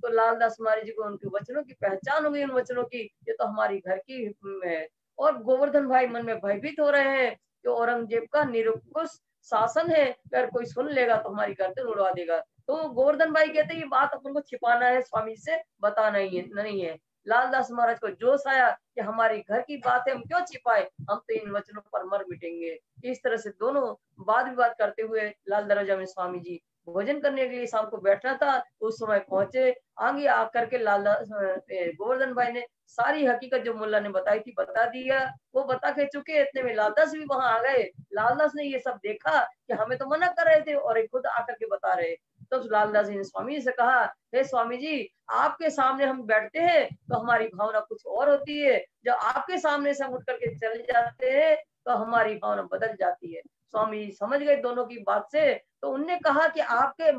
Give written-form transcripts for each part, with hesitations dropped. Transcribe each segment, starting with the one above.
तो लालदास महाराज जी को उनके वचनों की पहचान हो गई, उन वचनों की, ये तो हमारी घर की है। और गोवर्धन भाई मन में भयभीत हो रहे हैं कि औरंगजेब का निरंकुश शासन है, अगर कोई सुन लेगा तो हमारी गर्दन उड़वा देगा। तो गोवर्धन भाई कहते हैं ये बात अपन को छिपाना है, स्वामी से बताना ही है, नहीं है। लालदास महाराज को जोश आया कि हमारी घर की बात है, हम क्यों छिपाए, हम तो इन वचनों पर मर मिटेंगे। इस तरह से दोनों वाद विवाद करते हुए लाल दरवाजा में स्वामी जी भोजन करने के लिए शाम को बैठना था, उस समय पहुंचे। आगे आकर के गोवर्धन भाई ने सारी हकीकत जो मुल्ला ने बताई थी बता दिया। वो बता के चुके, इतने में लालदास भी वहां आ गए। लालदास ने ये सब देखा कि हमें तो मना कर रहे थे और ये खुद आकर के बता रहे। तो लालदास जी ने स्वामी जी से कहा, हे स्वामी जी, आपके सामने हम बैठते हैं तो हमारी भावना कुछ और होती है, जब आपके सामने से हम उठ करके चले जाते हैं तो हमारी भावना बदल जाती है। स्वामी जी समझ गए दोनों की बात से, तो उनने कहा कि आपके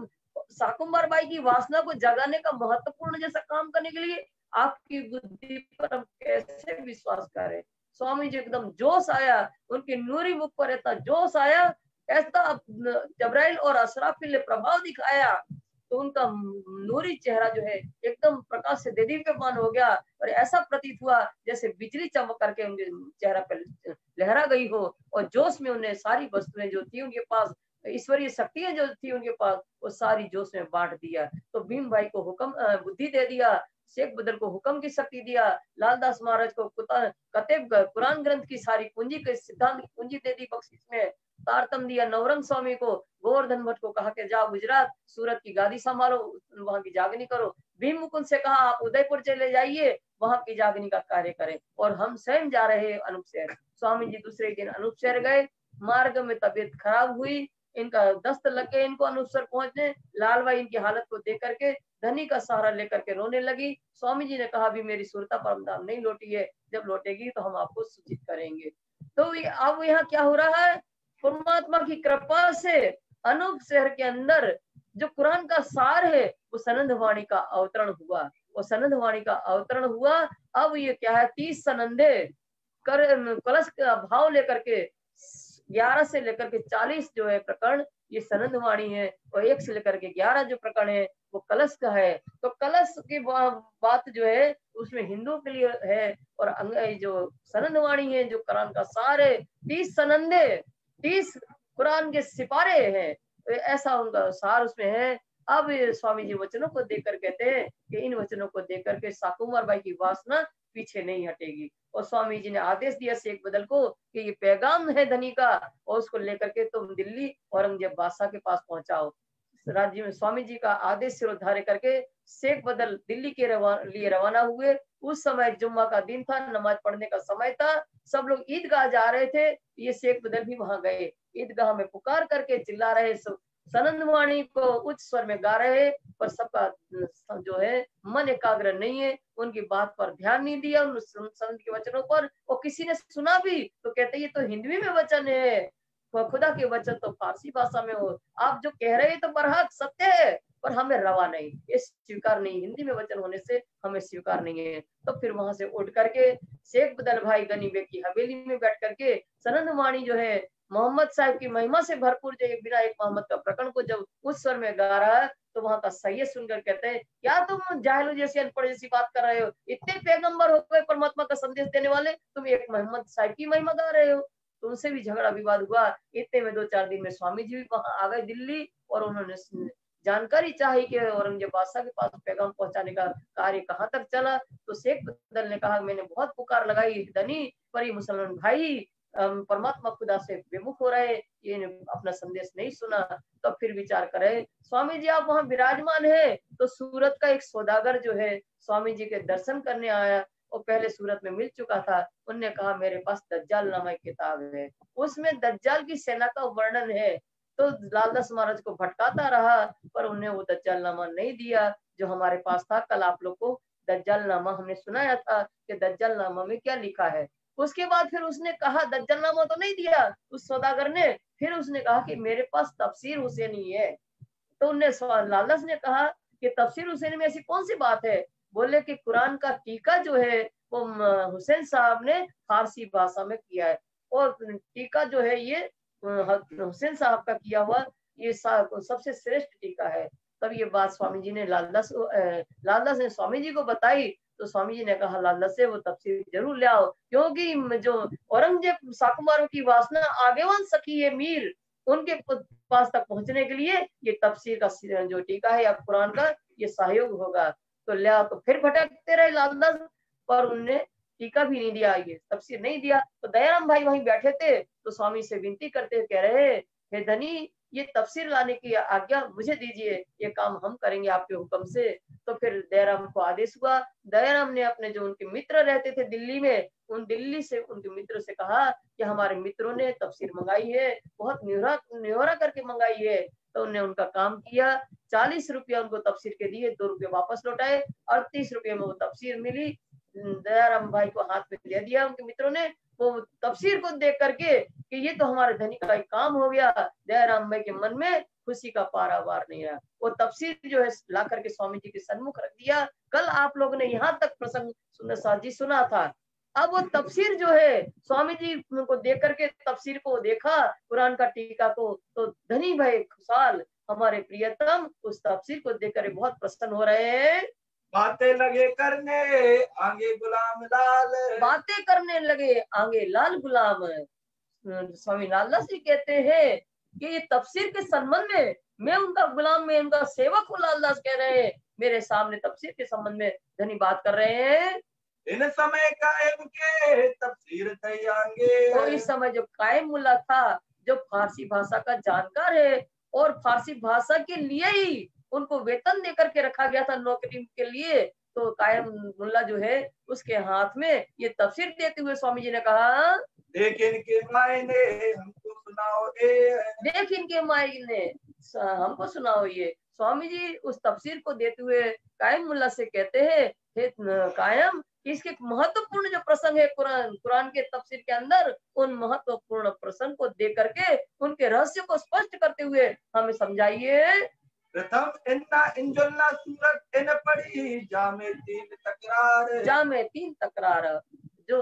शाकुंभर बाई की वासना को जगाने का महत्वपूर्ण जैसा काम करने के लिए आपकी बुद्धि पर हम कैसे विश्वास करें। स्वामी जी एकदम जोश आया, उनके नूरी मुख पर इतना जोश आया, ऐसा जबराइल और असराफिल ने प्रभाव दिखाया तो उनका नूरी चेहरा जो है एकदम प्रकाश से देदीप्यमान हो गया, और ऐसा प्रतीत हुआ जैसे बिजली चमक करके उनके चेहरा पर लहरा गई हो। और जोश में उन्हें सारी वस्तुएं जो थी उनके पास, ईश्वरीय शक्तियां जो थी उनके पास, वो सारी जोश में बांट दिया। तो भीम भाई को हुक्म बुद्धि दे दिया, शेख बदर को हुक्म की शक्ति दिया, लालदास महाराज को कतेब कुरान ग्रंथ की सारी पूंजी के सिद्धांत की पूंजी दे दी बख्शिश में, तारतम दिया नवरंग स्वामी को। गोवर्धन भट्ट को कहा कि जाओ गुजरात सूरत की गादी संभालो, वहां की जागनी करो। भीम मुकुंद से कहा आप उदयपुर चले जाइए, वहां की जागनी का कार्य करें, और हम स्वयं जा रहे हैं अनूप शहर। स्वामी जी दूसरे दिन अनूप शहर गए। मार्ग में तबीयत खराब हुई, इनका दस्त लग गए इनको अनूप शहर पहुंचने। लालबाई इनकी हालत को देख करके धनी का सहारा लेकर के रोने लगी। स्वामी जी ने कहा अभी मेरी सुरता परमधाम नहीं लौटी है, जब लौटेगी तो हम आपको सूचित करेंगे। तो अब यहाँ क्या हो रहा है, परमात्मा की कृपा से अनूप शहर के अंदर जो कुरान का सार है वो सनंद वाणी का अवतरण हुआ, वो सनंद वाणी का अवतरण हुआ। अब ये क्या है, 30 सनंदे कर कलश का भाव लेकर के 11 से लेकर के 40 जो है प्रकरण ये सनंद वाणी है, और 1 से लेकर के 11 जो प्रकरण है वो कलश का है। तो कलश की बात जो है उसमें हिंदू के लिए है, और जो सनंद वाणी है जो कुरान का सार है, 30 सनंदे 30 कुरान के सिपारे हैं, तो ऐसा उनका सार उसमें है। अब स्वामी जी वचनों को देकर कहते हैं कि इन वचनों को देकर के शाकुंभर भाई की वासना पीछे नहीं हटेगी। और स्वामी जी ने आदेश दिया शेख बदल को कि ये पैगाम है धनी का, और उसको लेकर के तुम दिल्ली औरंगजेब बादशाह के पास पहुंचाओ। राज्य में स्वामी जी का आदेश सिरोधार्य करके शेख बदल दिल्ली के लिए रवाना हुए। उस समय जुम्मा का दिन था, नमाज पढ़ने का समय था, सब लोग ईदगाह जा रहे थे, ये शेख बदल भी वहां गए। ईदगाह में पुकार करके चिल्ला रहे, सनंद वाणी को उच्च स्वर में गा रहे, पर सबका जो है मन एकाग्र नहीं है, उनकी बात पर ध्यान नहीं दिया, उन संत के वचनों पर। और किसी ने सुना भी तो कहते ये तो हिंदी में वचन है, खुदा के वचन तो फारसी भाषा में हो, आप जो कह रहे हैं तो बरहक सत्य है, पर हमें रवा नहीं, ये स्वीकार नहीं, हिंदी में वचन होने से हमें स्वीकार नहीं है। तो फिर वहां से उठ करके शेख बदल भाई गनी बेग की हवेली में बैठ करके सनंद वाणी जो है मोहम्मद साहब की महिमा से भरपूर जो एक बिना एक मोहम्मद का प्रकरण को जब उस स्वर में गा रहा है, तो वहां का सैयद सुनकर कहते हैं क्या तुम जाहिलो जैसी अनपढ़ जैसी बात कर रहे हो, इतने पैगंबर हो गए परमात्मा का संदेश देने वाले, तुम एक मोहम्मद साहब की महिमा गा रहे हो। तो उनसे भी झगड़ा विवाद हुआ। इतने में 2-4 दिन में स्वामी जी भी वहां आ गए दिल्ली, और उन्होंने जानकारी चाही कि औरंगजेब बादशाह के पास पैगाम पहुंचाने का कार्य कहाँ तक चला। तो शेख बदल ने कहा मैंने बहुत पुकार लगाई धनी, पर ये मुसलमान भाई परमात्मा खुदा से विमुख हो रहे, ये अपना संदेश नहीं सुना। तो फिर विचार करे, स्वामी जी आप वहां विराजमान है, तो सूरत का एक सौदागर जो है स्वामी जी के दर्शन करने आया, वो पहले सूरत में मिल चुका था। उनने कहा मेरे पास दज्जाल नामा एक किताब है, उसमें दज्जाल की सेना का वर्णन है। तो लालदास महाराज को भटकाता रहा, पर उन्हें वो दज्जाल नामा नहीं दिया जो हमारे पास था। कल आप लोग को दज्जाल नामा हमने सुनाया था कि दज्जाल नामा में क्या लिखा है। उसके बाद फिर उसने कहा, दज्जाल नामा तो नहीं दिया उस सौदागर ने, फिर उसने कहा कि मेरे पास तफसीर हुसैनी है। तो उनने लालदास ने कहा कि तफसीर हुसैनी में ऐसी कौन सी बात है। बोले कि कुरान का टीका जो है वो हुसैन साहब ने फारसी भाषा में किया है, और टीका जो है ये हुसैन साहब का किया हुआ ये सबसे श्रेष्ठ टीका है। तब ये बात स्वामी जी ने लालदास ने स्वामी जी को बताई। तो स्वामी जी ने कहा लालदास से वो तफसीर जरूर ले आओ, क्योंकि जो औरंगजेब साकुमारों की वासना आगेवान सखी है मीर, उनके पास तक पहुंचने के लिए ये तफसीर का जो टीका है या कुरान का ये सहयोग होगा। तो ले आओ। तो फिर भटकते रहे लालदास, पर उनने टीका भी नहीं दिया, ये तफसीर नहीं दिया। तो दयाराम भाई वहीं बैठे थे, तो स्वामी से विनती करते कह रहे, हे धनी, ये तफसीर लाने की आज्ञा मुझे दीजिए, ये काम हम करेंगे आपके हुक्म से। तो फिर दयाराम को आदेश हुआ। दयाराम ने अपने जो उनके मित्र रहते थे दिल्ली में, उन दिल्ली से उनके मित्रों से कहा कि हमारे मित्रों ने तफसीर मंगाई है, बहुत न्योरा करके मंगाई है। तो उन्होंने उनका काम किया। 40 रुपया उनको तफसीर के दिए, 2 रुपये वापस लौटाए, 38 रुपये में वो तफसीर मिली। दयाराम भाई को हाथ में दे दिया उनके मित्रों ने। वो तफसीर को देख करके कि ये तो हमारे धनी का एक काम हो गया, दयाराम भाई के मन में खुशी का पारावार नहीं रहा। वो तफसीर जो है ला करके स्वामी जी के सन्मुख रख दिया। कल आप लोगों ने यहाँ तक प्रसंग सुंदर साथ जी सुना था। अब वो तफसीर जो है स्वामी जी को देख करके तफसीर को देखा, कुरान का टीका को, तो धनी भाई खुशहाल हमारे प्रियतम उस तफसीर को देख कर बहुत प्रसन्न हो रहे हैं। बातें लगे करने आगे गुलाम लाल, बातें करने लगे आगे लाल गुलाम। स्वामी लालदास जी कहते हैं कि ये तफसीर के संबंध में मैं उनका गुलाम, मैं उनका सेवक हूँ। लालदास कह रहे हैं मेरे सामने तफसीर के संबंध में धनी बात कर रहे हैं। इन समय कायम के तफसीर तैयांगे। तो इस समय जो कायम मुल्ला था, जो फारसी भाषा का जानकार है, और फारसी भाषा के लिए ही उनको वेतन देकर के रखा गया था नौकरी के लिए। तो कायम मुल्ला जो है उसके हाथ में ये तफसीर देते हुए स्वामी जी ने कहा, देख इनके मायने हमको सुनाओ देख इनके मायने हमको सुनाओ ये। स्वामी जी उस तफसीर को देते हुए कायम मुल्ला से कहते हैं, हे कायम, इसके महत्वपूर्ण जो प्रसंग है कुरान के तफसीर के अंदर, उन महत्वपूर्ण प्रसंग को दे करके उनके रहस्य को स्पष्ट करते हुए हमें समझाइए। प्रथम इन्ना इंजुल्ला सूरत इन पड़ी जामे 3 तकरार। जामे 3 तकरार। जो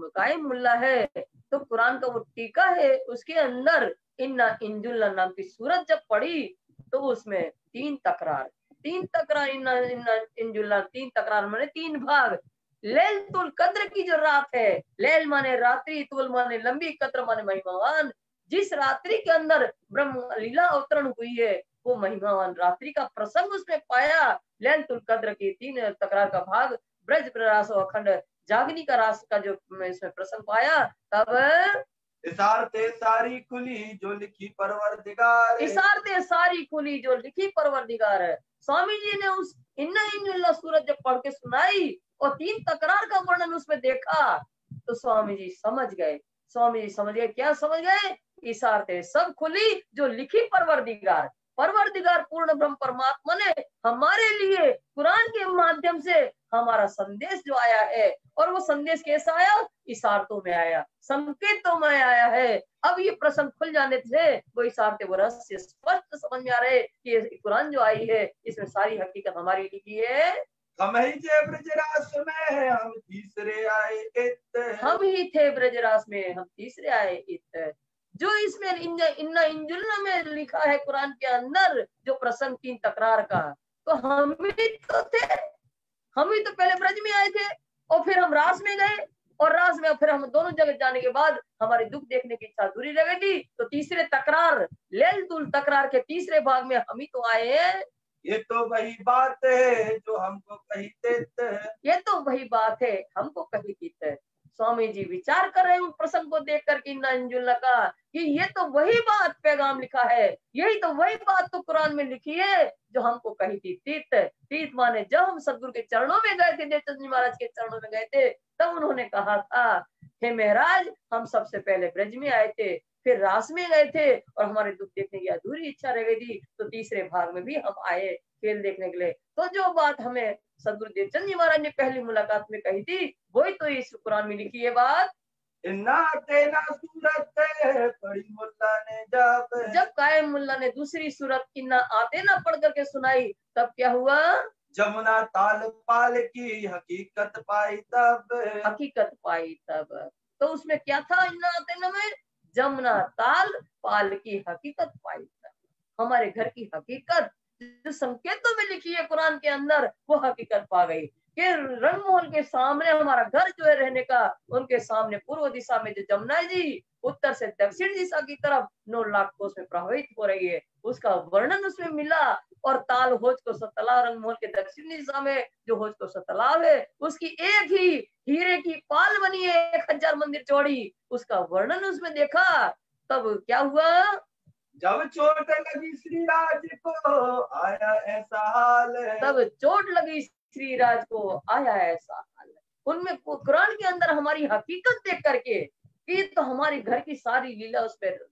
कायम मुल्ला है तो कुरान का वो टीका है, उसके अंदर इन्ना इंजुल्ला नाम की सूरत जब पढ़ी तो उसमें 3 तकरार, 3 तकरार, इन्ना इन्ना इंजुल्ला 3 तकरार माने 3 भाग। लैलतुल कद्र की जो रात है, लैल माने रात्रि, तुल माने लंबी, कद्र माने महिमावान, जिस रात्रि के अंदर ब्रह्म लीला अवतरण हुई है वो महिमावान रात्रि का प्रसंग उसमें पाया। लैलतुल कद्र की 3 तकरार का भाग ब्रज प्ररास अखंड जागनी का रास का जो इसमें प्रसंग पाया, तब इशारते सारी खुली जो लिखी परवरदिगार। इशारते सारी खुली जो लिखी परवरदिगार है। स्वामी जी ने उस इन्ना इंजुल्ला सूरत जब पढ़ के सुनाई और 3 तकरार का वर्णन उसमें देखा, तो स्वामी जी समझ गए। स्वामी जी समझ गए, क्या समझ गए? इशारते सब खुली जो लिखी परवरदिगार। परवरदिगार पूर्ण ब्रह्म परमात्मा ने हमारे लिए कुरान के माध्यम से हमारा संदेश जो आया है, और वो संदेश कैसा आया? इशारतों में आया, संकेतों में आया है। अब ये प्रसंग खुल जाने से वो इशारते, वो रहस्य स्पष्ट समझ में आ रहे कि ये कुरान जो आई है इसमें सारी हकीकत हमारी लिखी है। हम ही थे ब्रजरास में हम तीसरे आए इत। हम ही थे ब्रजरास में हम तीसरे आए इत। जो इसमें इन्ना इंजुल्ला में लिखा है कुरान के अंदर जो प्रसंग 3 तकरार का, तो हम ही तो थे। हम ही तो पहले ब्रज में आए थे और फिर हम रास में गए, और रास में फिर हम दोनों जगह जाने के बाद हमारी दुख देखने की इच्छा दूरी रह गई थी। तो तीसरे तकरार, लैलतुल तकरार के तीसरे भाग में हम ही तो आए हैं। ये तो वही बात है जो हमको कही देते। ये तो वही बात है हमको कही देते। स्वामी जी विचार कर रहे हैं उन प्रसंग को देख कर कि इंजुल्ला का, कि ये तो वही बात पैगाम लिखा है, यही तो वही बात तो कुरान में लिखी है जो हमको कही थी। तीत, तीत माने जब हम सदगुरु के चरणों में गए थे, देवचंद जी महाराज के चरणों में गए थे, तब उन्होंने कहा था, हे महाराज, हम सबसे पहले ब्रज में आए थे, फिर रास में गए थे, और हमारे दुख देखने की अधूरी इच्छा रह गई थी, तो तीसरे भाग में भी हम आए खेल देखने के लिए। तो जो बात हमें सदगुरु देवचंद जी महाराज ने पहली मुलाकात में कही थी, वही तो इस कुरान में लिखी है बात। इन्ना तेना सूरत पढ़ी मुल्ला ने जब कायम मुल्ला ने दूसरी सूरत इन्ना आते ना पढ़ करके सुनाई, तब क्या हुआ? जमुना ताल पाल की हकीकत पाई तब। हकीकत पाई तब। तो उसमें क्या था इन्ना आते ना में? जमुना ताल पाल की हकीकत पाई तब। हमारे घर की हकीकत जो संकेतों में लिखी है कुरान के अंदर, वो हकीकत पा गई कि रंगमहल के सामने हमारा घर जो है रहने का, उनके सामने पूर्व दिशा में जो जमुना है जी, उत्तर से दक्षिण दिशा की तरफ 9 लाख कोस में प्रभावित हो रही है, उसका वर्णन उसमें मिला। और ताल होज को तालाब, रंगमहल के दक्षिणी दिशा में जो होज को तालाब है, उसकी एक ही हीरे की पाल बनी है 1000 मंदिर चौड़ी, उसका वर्णन उसमें देखा। तब क्या हुआ, जब चोट लगी श्री राज को आया ऐसा हाल है। तब चोट लगी श्री राज को आया ऐसा हाल है। उनमें कुरान के अंदर हमारी हकीकत देख करके कि तो हमारी घर की सारी लीला उस पर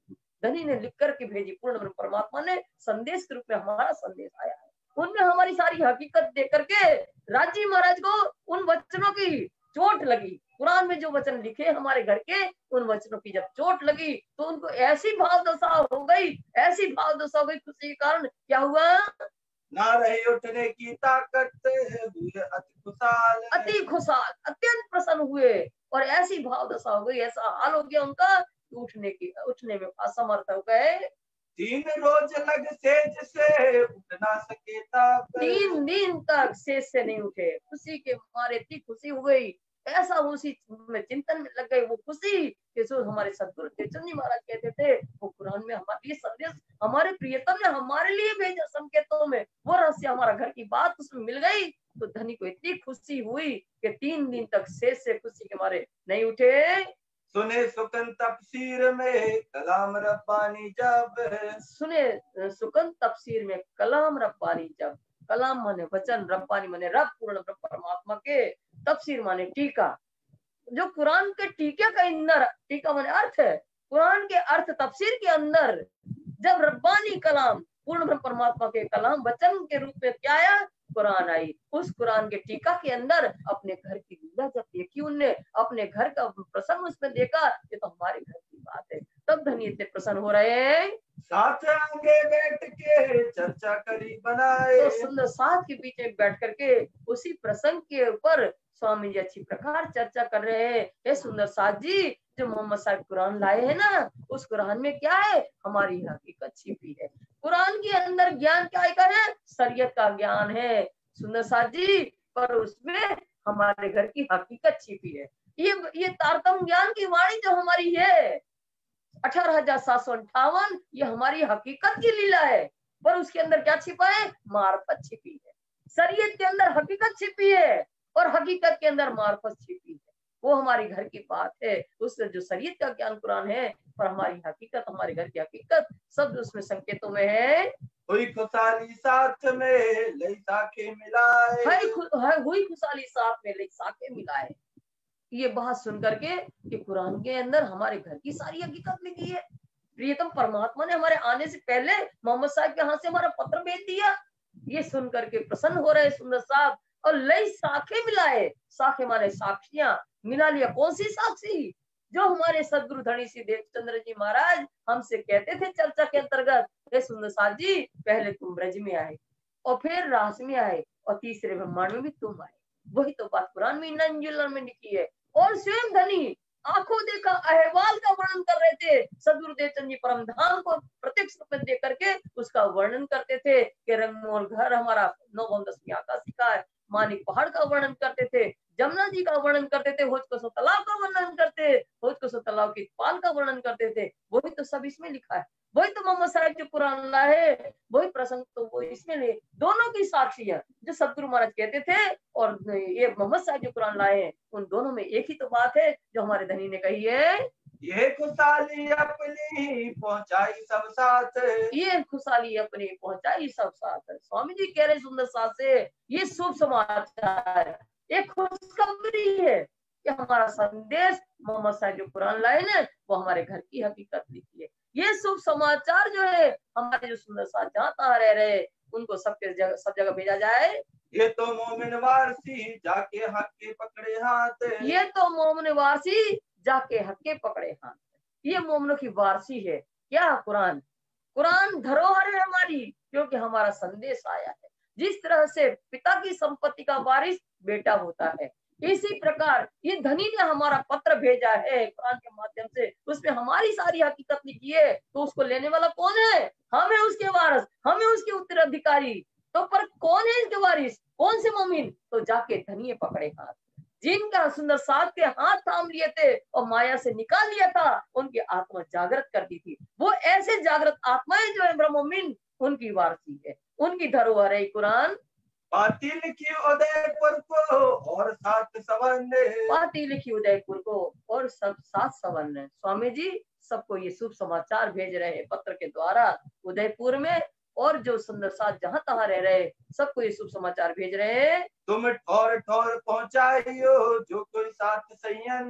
धनी ने लिख करके भेजी, पूर्ण ब्रह्म परमात्मा ने संदेश के रूप में हमारा संदेश आया है। उनमें हमारी सारी हकीकत देख करके राजी महाराज को उन वचनों की चोट लगी। कुरान में जो वचन लिखे हमारे घर के, उन वचनों की जब चोट लगी तो उनको ऐसी भाव दशा हो गई, ऐसी भाव दशा हो गई, खुशी के कारण क्या हुआ, ना रही उठने की ताकत, हुए अति खुशाल, अति खुशाल, अत्यंत प्रसन्न हुए। और ऐसी भाव दशा हो गई, ऐसा हाल हो गया उनका, उठने में असमर्थ हो गए। 3 रोज लग सेज से उठ ना सके तब, 3 दिन तक सेज से नहीं उठे, खुशी के मारे इतनी खुशी हो गई, ऐसा उसी में चिंतन में लग गए वो खुशी कि जो हमारे सदगुरु तेजचंद जी महाराज कहते थे, वो कुरान में हमारे लिए संदेश, हमारे प्रियतम ने हमारे लिए भेजा संकेतों में, वो रहस्य हमारा घर की बात उसमें मिल गई। तो धनी को इतनी खुशी हुई कि 3 दिन तक सेज से खुशी के मारे नहीं उठे। सुने सुकन तफसीर में कलाम रब्बानी जब, सुने सुकन तफसीर में कलाम रब्बानी जब, कलाम माने वचन, रब्बानी माने रब, पूर्ण ब्रह्म परमात्मा के, तफसीर माने टीका, जो कुरान के टीके का अंदर, टीका माने अर्थ है, कुरान के अर्थ तफसीर के अंदर जब रब्बानी कलाम, पूर्ण ब्रह्म परमात्मा के कलाम वचन के रूप में क्या आया, कुरान आई, उस कुरान के टीका के अंदर अपने घर की लीला जब देखी उनने, अपने घर का प्रसंग उसमें देखा, ये तो हमारे घर की बात है, तब धनी इतने प्रसन्न हो रहे हैं। साथ आगे बैठ के चर्चा करी बनाए, तो सुंदर साथ के पीछे बैठ करके उसी प्रसंग के ऊपर स्वामी जी अच्छी प्रकार चर्चा कर रहे हैं। हे सुंदर साथ जी, जो मोहम्मद साहब कुरान लाए हैं ना, उस कुरान में क्या है, हमारी हकीकत छिपी है। कुरान के अंदर ज्ञान क्या है, शरीयत का ज्ञान है सुंदर साथ जी, पर उसमें हमारे घर की हकीकत छिपी है। ये तारतम ज्ञान की वाणी जो हमारी है 18,758, ये हमारी हकीकत की लीला है, पर उसके अंदर क्या छिपा है, मार्फत छिपी है। शरीयत के अंदर हकीकत छिपी है और हकीकत के अंदर मार्फत छिपी है, वो हमारी घर की बात है। उससे जो शरीयत का ज्ञान कुरान है, पर हमारी हकीकत, हमारे घर की हकीकत सब उसमें संकेतों में है। हुई खुशाली साथ में लई साखे मिलाए, हुई खुशहाली साथ में लई साखे मिलाए। ये बात सुन करके कि कुरान के अंदर हमारे घर की सारी हकीकत लिखी है, प्रियतम परमात्मा ने हमारे आने से पहले मोहम्मद साहब के हाथ से हमारा पत्र भेज दिया, ये सुन करके प्रसन्न हो रहे सुंदर साहब। और लई साखे मिलाए, साखे माने साक्षियां, मिला लिया कौन सी साक्षी, जो हमारे सदगुरु धनी श्री देवचंद्र जी महाराज हमसे कहते थे चर्चा के अंतर्गत, हे सुंदर साहब जी, पहले तुम ब्रज में आए और फिर रास में आए और तीसरे ब्रह्मांड में भी तुम आए, वही तो बात कुरान में में लिखी है। और स्वयं धनी आंखों देखा अहवाल का वर्णन कर रहे थे, सदगुरु देवचंद जी परम धाम को प्रत्यक्ष रूप में देख करके उसका वर्णन करते थे कि रंगमोहन घर हमारा 9-10वीं आकाशी का है, मानिक पहाड़ का वर्णन करते थे, जमुना जी का वर्णन करते थे, होजकोसो तालाब का वर्णन करते, होजकोसो तालाब की पाल का वर्णन करते थे, वही तो सब इसमें लिखा है, वही तो मोहम्मद साहब जो कुरान लाए, वही प्रसंग तो वो इसमें ले, दोनों की साक्षी है जो सदगुरु महाराज कहते थे और ये मोहम्मद साहब जो कुरान लाए हैं, उन दोनों में एक ही तो बात है जो हमारे धनी ने कही है। ये खुशाली अपनी पहुंचाई सब साथ, ये खुशहाली अपनी पहुंचाई सब साथ है। स्वामी जी कह रहे सुंदर साथ से, ये शुभ समाचार, एक खुशखबरी है कि हमारा संदेश मोहम्मद साहब जो कुरान लाए ना, वो हमारे घर की हकीकत लिखी है। ये शुभ समाचार जो है हमारे जो सुंदर साथ जहाँ तहाँ रह रहे उनको सब जगह भेजा जाए। ये तो मोमिन वारसी जाके हक के पकड़े हाथ, ये तो मोमिन वारसी जाके हक के पकड़े हाथ, ये मोमिनों की वारसी है क्या, कुरान। कुरान धरोहर है हमारी, क्योंकि हमारा संदेश आया है। जिस तरह से पिता की संपत्ति का वारिस बेटा होता है, इसी प्रकार ये धनी ने हमारा पत्र भेजा है कुरान के माध्यम से, उसमें हमारी सारी हकीकत लिखी है, तो उसको लेने वाला कौन है? हम है उसके वारिस, हम है उसके उत्तराधिकारी। तो पर कौन है इसके वारिस? कौन से मोमिन? तो जाके धनी पकड़े हाथ, जिनका सुंदर साथ के हाथ थाम लिए थे और माया से निकाल लिया था, उनकी आत्मा जागृत कर दी थी। वो ऐसे जागृत आत्माएं जो है ब्रह्मोमिन, उनकी वारसी है, उनकी धरोहर है कुरान। पाती लिखी उदयपुर को और 7 सवर्ण, पाती लिखी उदयपुर को और सब 7 सवर्ण। स्वामी जी सबको ये शुभ समाचार भेज रहे हैं पत्र के द्वारा उदयपुर में, और जो सुंदर साथ जहां तहां रह रहे सबको ये शुभ समाचार भेज रहे हैं। तुम ठौर ठौर पहुंचाइयो जो कोई 7 सैयन,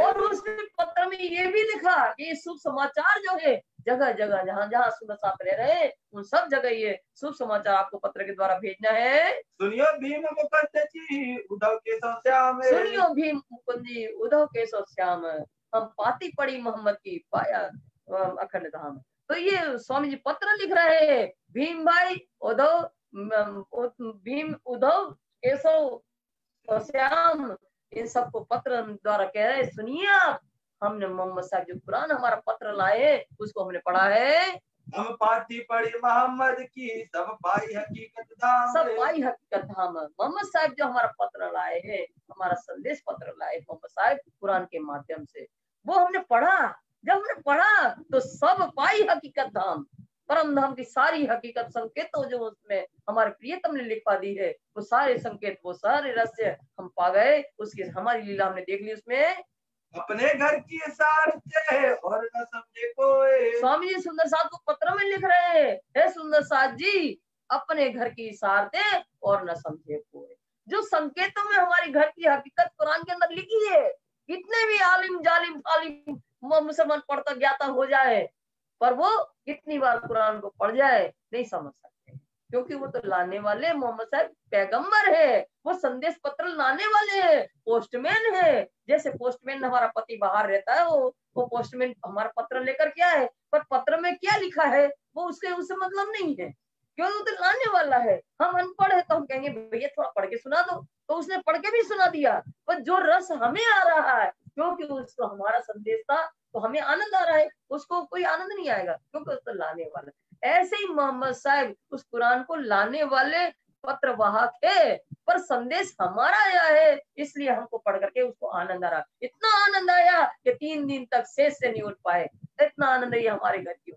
और उसमें पत्र में ये भी लिखा कि ये शुभ समाचार जो है जगह जगह जहां जहां सुंदर साथ रह रहे हैं उन सब जगह ये शुभ समाचार आपको पत्र के द्वारा भेजना है। सुनियो भीम मुकुंद जी उद्धव केशव श्याम, सुनियो भीम मुकुंद जी उद्धव केशव श्याम, हम पाती पड़ी मोहम्मद की पाया अखंड धाम। तो ये स्वामी जी पत्र लिख रहे हैं भीम भाई उद्धव, भीम उद्धव केशव श्याम, इन सबको पत्र द्वारा कह रहे सुनिए आप, हमने मोहम्मद साहब जो कुरान हमारा पत्र लाए उसको हमने पढ़ा है। हम पाती पड़ी मोहम्मद की सब पाई हकीकत धाम, सब पाई हकीकत धाम। मोहम्मद साहब जो हमारा पत्र लाए हैं, हमारा संदेश पत्र लाए मोहम्मद साहब कुरान के माध्यम से, वो हमने पढ़ा। जब हमने पढ़ा तो सब पाई हकीकत धाम, परम धाम की सारी हकीकत संकेत जो उसमें हमारे प्रियतम ने लिखवा दी है, वो सारे संकेत वो सारे रहस्य हम पा गए, उसकी हमारी लीला हमने देख ली उसमें। अपने घर की सारते और न समझे कोई, स्वामी जी सुंदर साथ को पत्र में लिख रहे हैं, हे सुंदर साथ जी अपने घर की सारते और न समझे कोई। जो संकेतों में हमारी घर की हकीकत कुरान के अंदर लिखी है, कितने भी आलिम जालिम तालिम मुसलमान पढ़ता ज्ञाता हो जाए, पर वो कितनी बार कुरान को पढ़ जाए नहीं समझ सकते, क्योंकि वो तो लाने वाले मोहम्मद साहब पैगंबर है, वो संदेश पत्र लाने वाले हैं, पोस्टमैन है। जैसे पोस्टमैन हमारा पति बाहर रहता है, वो पोस्टमैन हमारा पत्र लेकर क्या है, पर पत्र में क्या लिखा है वो उसके उससे मतलब नहीं है, क्यों? वो तो लाने वाला है। हम अनपढ़ है तो हम कहेंगे भैया थोड़ा पढ़ के सुना दो, तो उसने पढ़ के भी सुना दिया, पर जो रस हमें आ रहा है क्योंकि उसको हमारा संदेश था तो हमें आनंद आ रहा है, उसको कोई आनंद नहीं आएगा क्योंकि उसको लाने वाला। ऐसे ही मोहम्मद साहब उस कुरान को लाने वाले पत्र वाहक है, पर संदेश हमारा आया है, इसलिए हमको पढ़ करके उसको आनंद आ रहा। इतना आनंद आया कि 3 दिन तक शेष से नहीं उठ पाए, इतना आनंद ये हमारे घर की।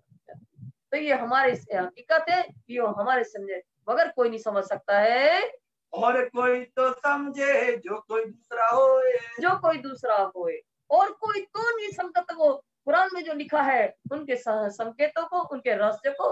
तो ये हमारे हकीकत है, ये हमारे समझे बगैर कोई नहीं समझ सकता है। और कोई तो समझे जो कोई दूसरा होए, जो कोई दूसरा होए, और कोई तो नहीं समझता वो कुरान में जो लिखा है उनके संकेतों को, उनके रहस्य को,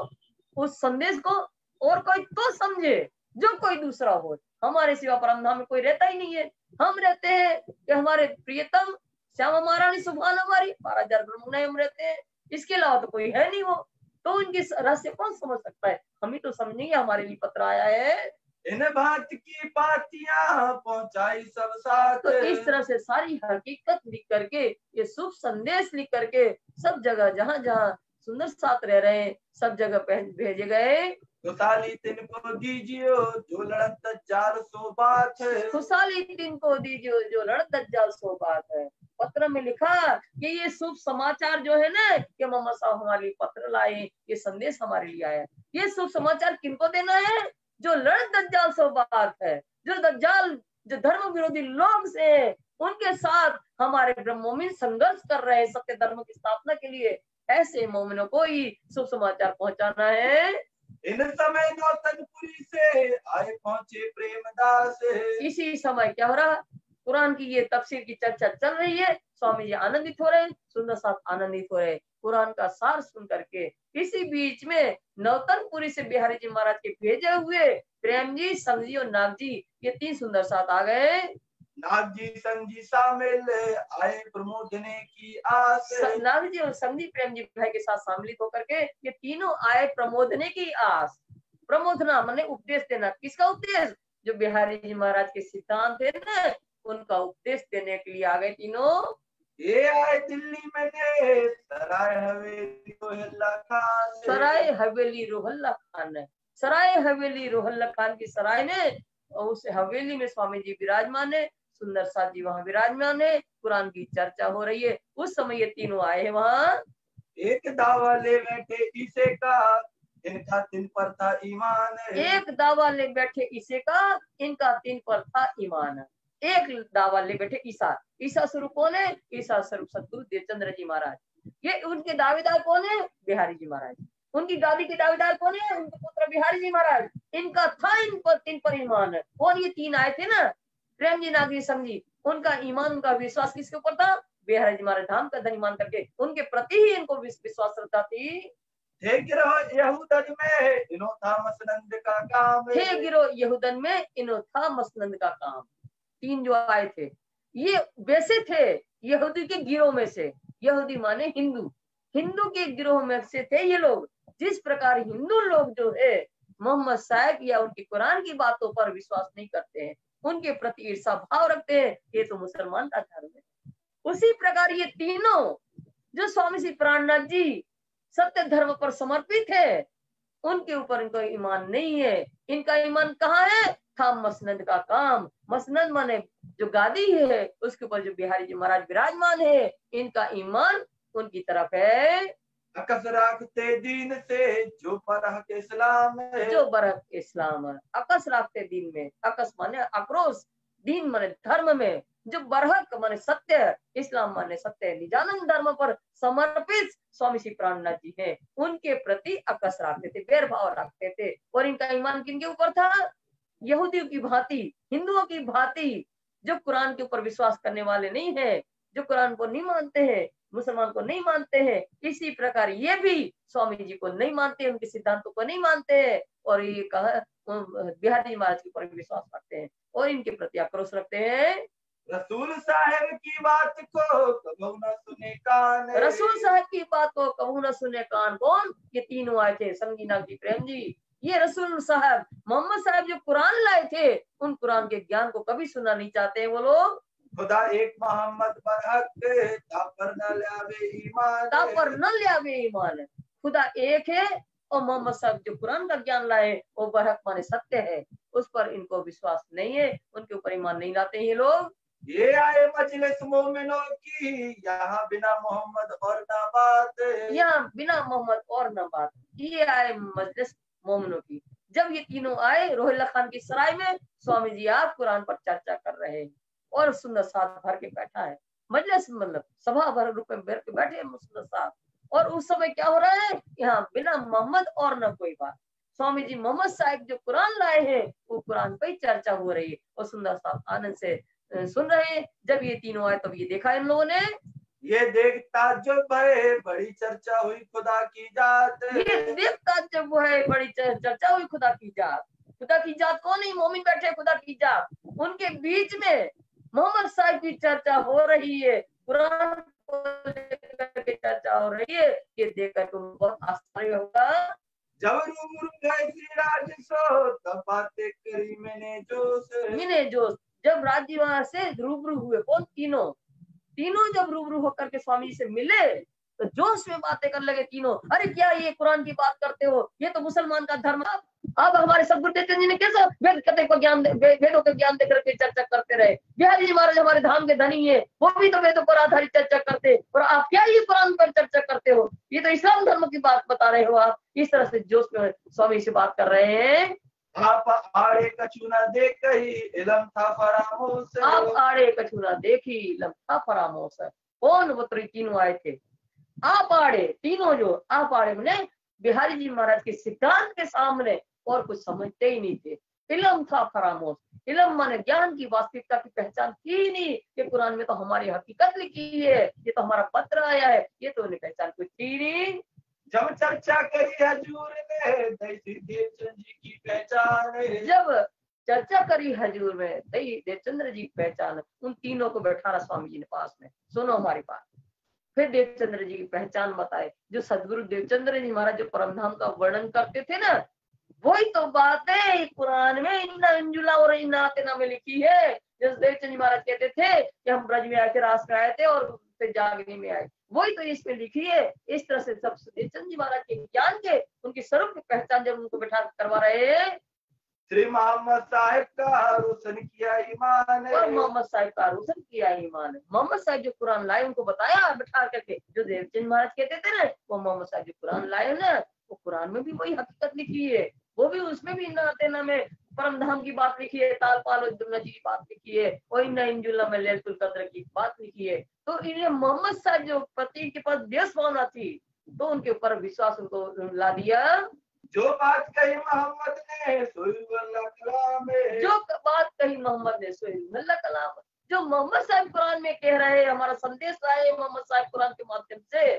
उस संदेश को, और कोई तो समझे जो कोई दूसरा हो। हमारे सिवा परम धाम में कोई रहता ही नहीं है। हम रहते हैं कि हमारे प्रियतम श्यामा महारानी सुभान हमारी 12,000 ब्रह्मण्य हम रहते हैं, इसके अलावा तो कोई है नहीं। वो तो उनकी रहस्य कौन समझ सकता है? हम ही तो समझेंगे, हमारे लिए पत्र आया है। इन बात की पातियां पहुंचाई सब साथ, तो इस तरह से सारी हकीकत लिख करके, ये शुभ संदेश लिख करके सब जगह जहां जहां सुंदर साथ रह रहे हैं सब जगह भेजे गए। खुशहाली तिनको दीजियो जो लड़त दज्जाल सो बात है, खुशहाली तिनको दीजियो जो लड़त दज्जाल सो बात है। पत्र में लिखा कि ये शुभ समाचार जो है ना कि मोहम्मद साहब हमारे लिए पत्र लाए, ये संदेश हमारे लिए आया। ये शुभ समाचार किनको देना है? जो लड़त दज्जाल सो बात है, जो दज्जाल जो धर्म विरोधी लोग से उनके साथ हमारे ब्रह्मोमिन संघर्ष कर रहे हैं सत्य धर्म की स्थापना के लिए, ऐसे मोमिनों को ही शुभ समाचार पहुंचाना है। इन समय नौतनपुरी से आए पहुंचे प्रेमदास, इसी समय क्या हो रहा? कुरान की ये तफसीर की चर्चा चल रही है, स्वामी जी आनंदित हो रहे हैं, सुंदर साथ आनंदित हो रहे हैं कुरान का सार सुन करके। इसी बीच में नौतनपुरी से बिहारी जी महाराज के भेजे हुए प्रेम जी, संग जी और नाग जी, ये 3 सुंदर साथ आ गए। नाग जी संग जी शामिल आए प्रमोदने की आस, नाग जी और संग जी प्रेम जी भाई के साथ सम्मिलित होकर के ये तीनों आए प्रमोदने की आस। प्रमोदना माने उपदेश देना। किसका उपदेश? जो बिहारी जी महाराज के सिद्धांत है ना, उनका उपदेश देने के लिए आ गए तीनों। ये आए दिल्ली में सराय हवेली रोहल्ला खान, सराय हवेली रोहल्ला खान है। सराय हवेली रोहल्ला खान की सराय में, उस हवेली में स्वामी जी विराजमान है। सुंदर साथ जी वहाँ विराजमान है, कुरान की चर्चा हो रही है। उस समय ये तीनों आए हैं वहाँ। एक दावा ले बैठे ईसे का, इनका तिन पर था ईमान। एक दावा ले बैठे ईसे का, इनका तीन पर था ईमान। एक दावा ले बैठे ईसा। ईसा स्वरूप कौन है? ईसा स्वरूप सतगुरु देवचंद्र जी महाराज। ये उनके दावेदार कौन है? बिहारी जी महाराज। उनकी गादी के दावेदार कौन है? उनके पुत्र बिहारी जी महाराज। इनका था इन पर तीन पर ईमान। कौन? ये तीन आए थे ना, प्रेम जी नागरी समझी। उनका ईमान, उनका विश्वास किसके ऊपर था? बिहारी जी महाराज धाम का धनी मान करके उनके प्रति ही इनको विश्वास श्रद्धा थी। हे गिरोह यहूदन में इनो था मसनंद का काम। हे गिरो यहूदन में इनो था मसनंद का काम। तीन जो आए थे ये वैसे थे यहूदी के गिरोह में से। यहूदी माने हिंदू, हिंदू के गिरोह में से थे ये लोग। जिस प्रकार हिंदू लोग जो है मोहम्मद साहब या उनकी कुरान की बातों पर विश्वास नहीं करते हैं, उनके प्रति ईर्षा भाव रखते हैं, ये तो मुसलमान का धर्म है। उसी प्रकार ये तीनों जो स्वामी श्री प्राणनाथ जी सत्य धर्म पर समर्पित है, उनके ऊपर इनका ईमान नहीं है। इनका ईमान कहाँ है? था मसनद का काम। मसनद माने जो गादी है उसके ऊपर जो बिहारी जी महाराज विराजमान है, इनका ईमान उनकी तरफ है। अकस रखते दीन से जो बरहक इस्लाम है। जो बरहक इस्लाम है, अकस रखते दीन में। अकस माने आक्रोश, दीन माने धर्म में, जो बरहक माने सत्य, इस्लाम माने सत्य निजानंद धर्म पर समर्पित स्वामी श्री प्राणनाथ जी हैं, उनके प्रति अकस रखते थे, बैर भाव रखते थे। और इनका ईमान किनके ऊपर था? यहूदियों की भांति, हिंदुओं की भांति, जो कुरान के ऊपर विश्वास करने वाले नहीं है, जो कुरान को नहीं मानते हैं, मुसलमान को नहीं मानते हैं। इसी प्रकार ये भी स्वामी जी को नहीं मानते, उनके सिद्धांतों को नहीं मानते हैं, और ये कहा बिहारी महाराज के ऊपर विश्वास रखते हैं और इनके प्रति आक्रोश रखते हैं। रसूल साहब की बात को कबू न सुने कान। रसूल साहब की बात को कबू न सुने कान। कौन? ये तीनों आए थे, संगीना जी, प्रेम जी। ये रसूल साहब मोहम्मद साहब जो कुरान लाए थे, उन कुरान के ज्ञान को कभी सुनना नहीं चाहते वो लोग। खुदा एक मोहम्मद बरहक तापर न ल्यावे ईमान। तापर न ल्यावे ईमान। खुदा एक है और मोहम्मद साहब जो कुरान का ज्ञान लाए वो बरहक माने सत्य है, उस पर इनको विश्वास नहीं है, उनके ऊपर ईमान नहीं लाते ये लोग। ये आए मजलिस मोमिनों की, यहाँ बिना मोहम्मद और ना बात। यहाँ बिना मोहम्मद और न बात। ये आए मजलिस मोमिनों की। जब ये तीनों आए रोहिल्ला खान की सराय में, स्वामी जी आप कुरान पर चर्चा कर रहे हैं और सुंदर साहब भर के बैठा है। मजलिस मतलब सभा भर रुपए भर के बैठे हैं सुंदर साहब। और उस समय क्या हो रहा है? यहाँ बिना मोहम्मद और न कोई बात। स्वामी जी मोहम्मद साहब जो कुरान लाए हैं वो कुरान पर चर्चा हो रही है और सुंदर साहब आनंद से सुन रहे हैं। जब ये तीनों आए तब ये देखा इन लोगों ने। ये देखता जब है बड़ी चर्चा हुई खुदा की जात। ये देखता जब वो है बड़ी चर्चा हुई खुदा की जात। खुदा की जात कौन है? मोमिन बैठे खुदा की जात, उनके बीच में मोहम्मद साहब की चर्चा हो रही है, कुरान को लेकर के चर्चा हो रही है। ये देखकर तुम बहुत आश्चर्य होगा। जब रूबरू गए श्री राज सो तब बातें करी मैंने जोश। जब राज्य वहां से रूबरू हुए, कौन? तीनों जब रूबरू होकर के स्वामी जी से मिले तो जोश में बातें करने लगे तीनों। अरे क्या ये कुरान की बात करते हो? ये तो मुसलमान का धर्म। अब हमारे सदगुरु देवचंद जी ने कैसा वेद कथे को ज्ञान, वेदों के ज्ञान देकर के चर्चा करते रहे। बिहारी जी महाराज हमारे धाम के धनी है, वो भी तो वेदों पर आधारित चर्चा करते, और आप क्या ये कुरान पर चर्चा करते हो? ये तो इस्लाम धर्म की बात बता रहे हो आप। इस तरह से जोश में स्वामी से बात कर रहे हैं। आप आड़े कछु न देख ही इलम था फरामोश। आप आड़े कछु न देखी इलम था फरामोश। कौन? वो तीनों आए थे। आप आड़े, तीनों जो आप आड़े मैंने बिहारी जी महाराज के सिद्धांत के सामने और कुछ समझते ही नहीं थे। इलम था फरामोश। इलम माने ज्ञान की वास्तविकता की पहचान की नहीं कि कुरान में तो हमारी हकीकत लिखी है, ये तो हमारा पत्र आया है, ये तो उन्हें पहचान कुछ थी नहीं। जब चर्चा करी हजूर ने देवचंद जी की पहचान। जब चर्चा करी हजूर में देवचंद्र जी की पहचान, उन तीनों को बैठा स्वामी जी ने पास में। सुनो हमारी बात। फिर देवचंद्र जी की पहचान बताए। जो सदगुरु देवचंद्र जी महाराज जो परमधाम का वर्णन करते थे ना, वही तो बात है कुरान में इन्ना अंजुला और इन्ना आतेना में लिखी है। जैसे देवचंद जी महाराज कहते थे कि हम ब्रज में आए थे, रास में आए थे और फिर जागने में आए, वही तो इसमें लिखी है। इस तरह से सब देवचंद जी महाराज के ज्ञान के, उनकी स्वरूप की पहचान जब उनको बैठा करवा रहे हैं, श्री मोहम्मद साहिब का रोशन किया ईमान है। और मोहम्मद साहिब का रोशन किया ईमान है। मोहम्मद साहिब जो कुरान लाए उनको बताया बैठा करके, जो देवचंद महाराज कहते थे ना, वो मोहम्मद साहिब जो कुरान लाए ना, वो कुरान में भी वही हकीकत लिखी है। वो भी उसमें भी नाते ना में परम धाम की बात लिखी है, ताल पाल जी की बात लिखी है, और इन्ना इंजुल्ला में लैलतुल कद्र की बात लिखी है। तो इन्हें मोहम्मद साहब जो प्रति के पास देश भावना थी, तो उनके ऊपर विश्वास उनको ला दिया। जो बात कही मोहम्मद ने सुल्लाह कलाम है। जो बात कही मोहम्मद ने सुल्लाह कलाम, जो मोहम्मद साहब कुरान में कह रहे हैं, हमारा संदेश लाए मोहम्मद साहब कुरान के माध्यम से,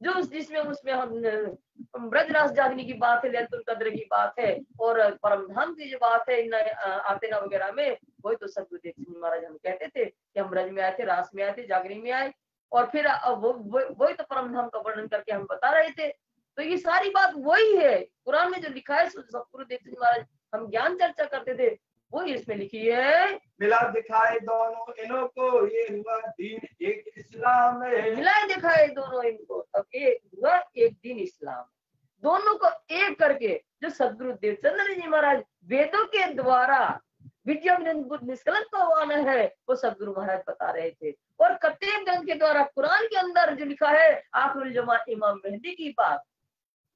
जो जिसमें उसमें हम ब्रजरास जागने की बात है, लैलतुल कद्र की बात है, और परम धाम की जो बात है आतेना वगैरह में, वही तो सदगुरुदेव सिंह महाराज हम कहते थे कि हम ब्रज में आए थे, रास में आए थे, जागने में आए, और फिर वही तो परम धाम का वर्णन करके हम बता रहे थे। तो ये सारी बात वही है, कुरान में जो लिखा है सदगुरुदेव सिंह महाराज हम ज्ञान चर्चा करते थे, वो इसमें लिखी है। मिला दिखाए दोनों इन्हों को, ये हुआ दीन एक इस्लाम है। मिलाए दिखाए दोनों इनको, अब एक हुआ एक दिन इस्लाम। दोनों को एक करके जो सदगुरु देवचंद्र जी महाराज वेदों के द्वारा विद्या निष्कलंक का वाना है, वो सदगुरु महाराज बता रहे थे। और कत्तेब ग्रंथ के द्वारा कुरान के अंदर जो लिखा है आखिरुल जमा इमाम मेहदी की बात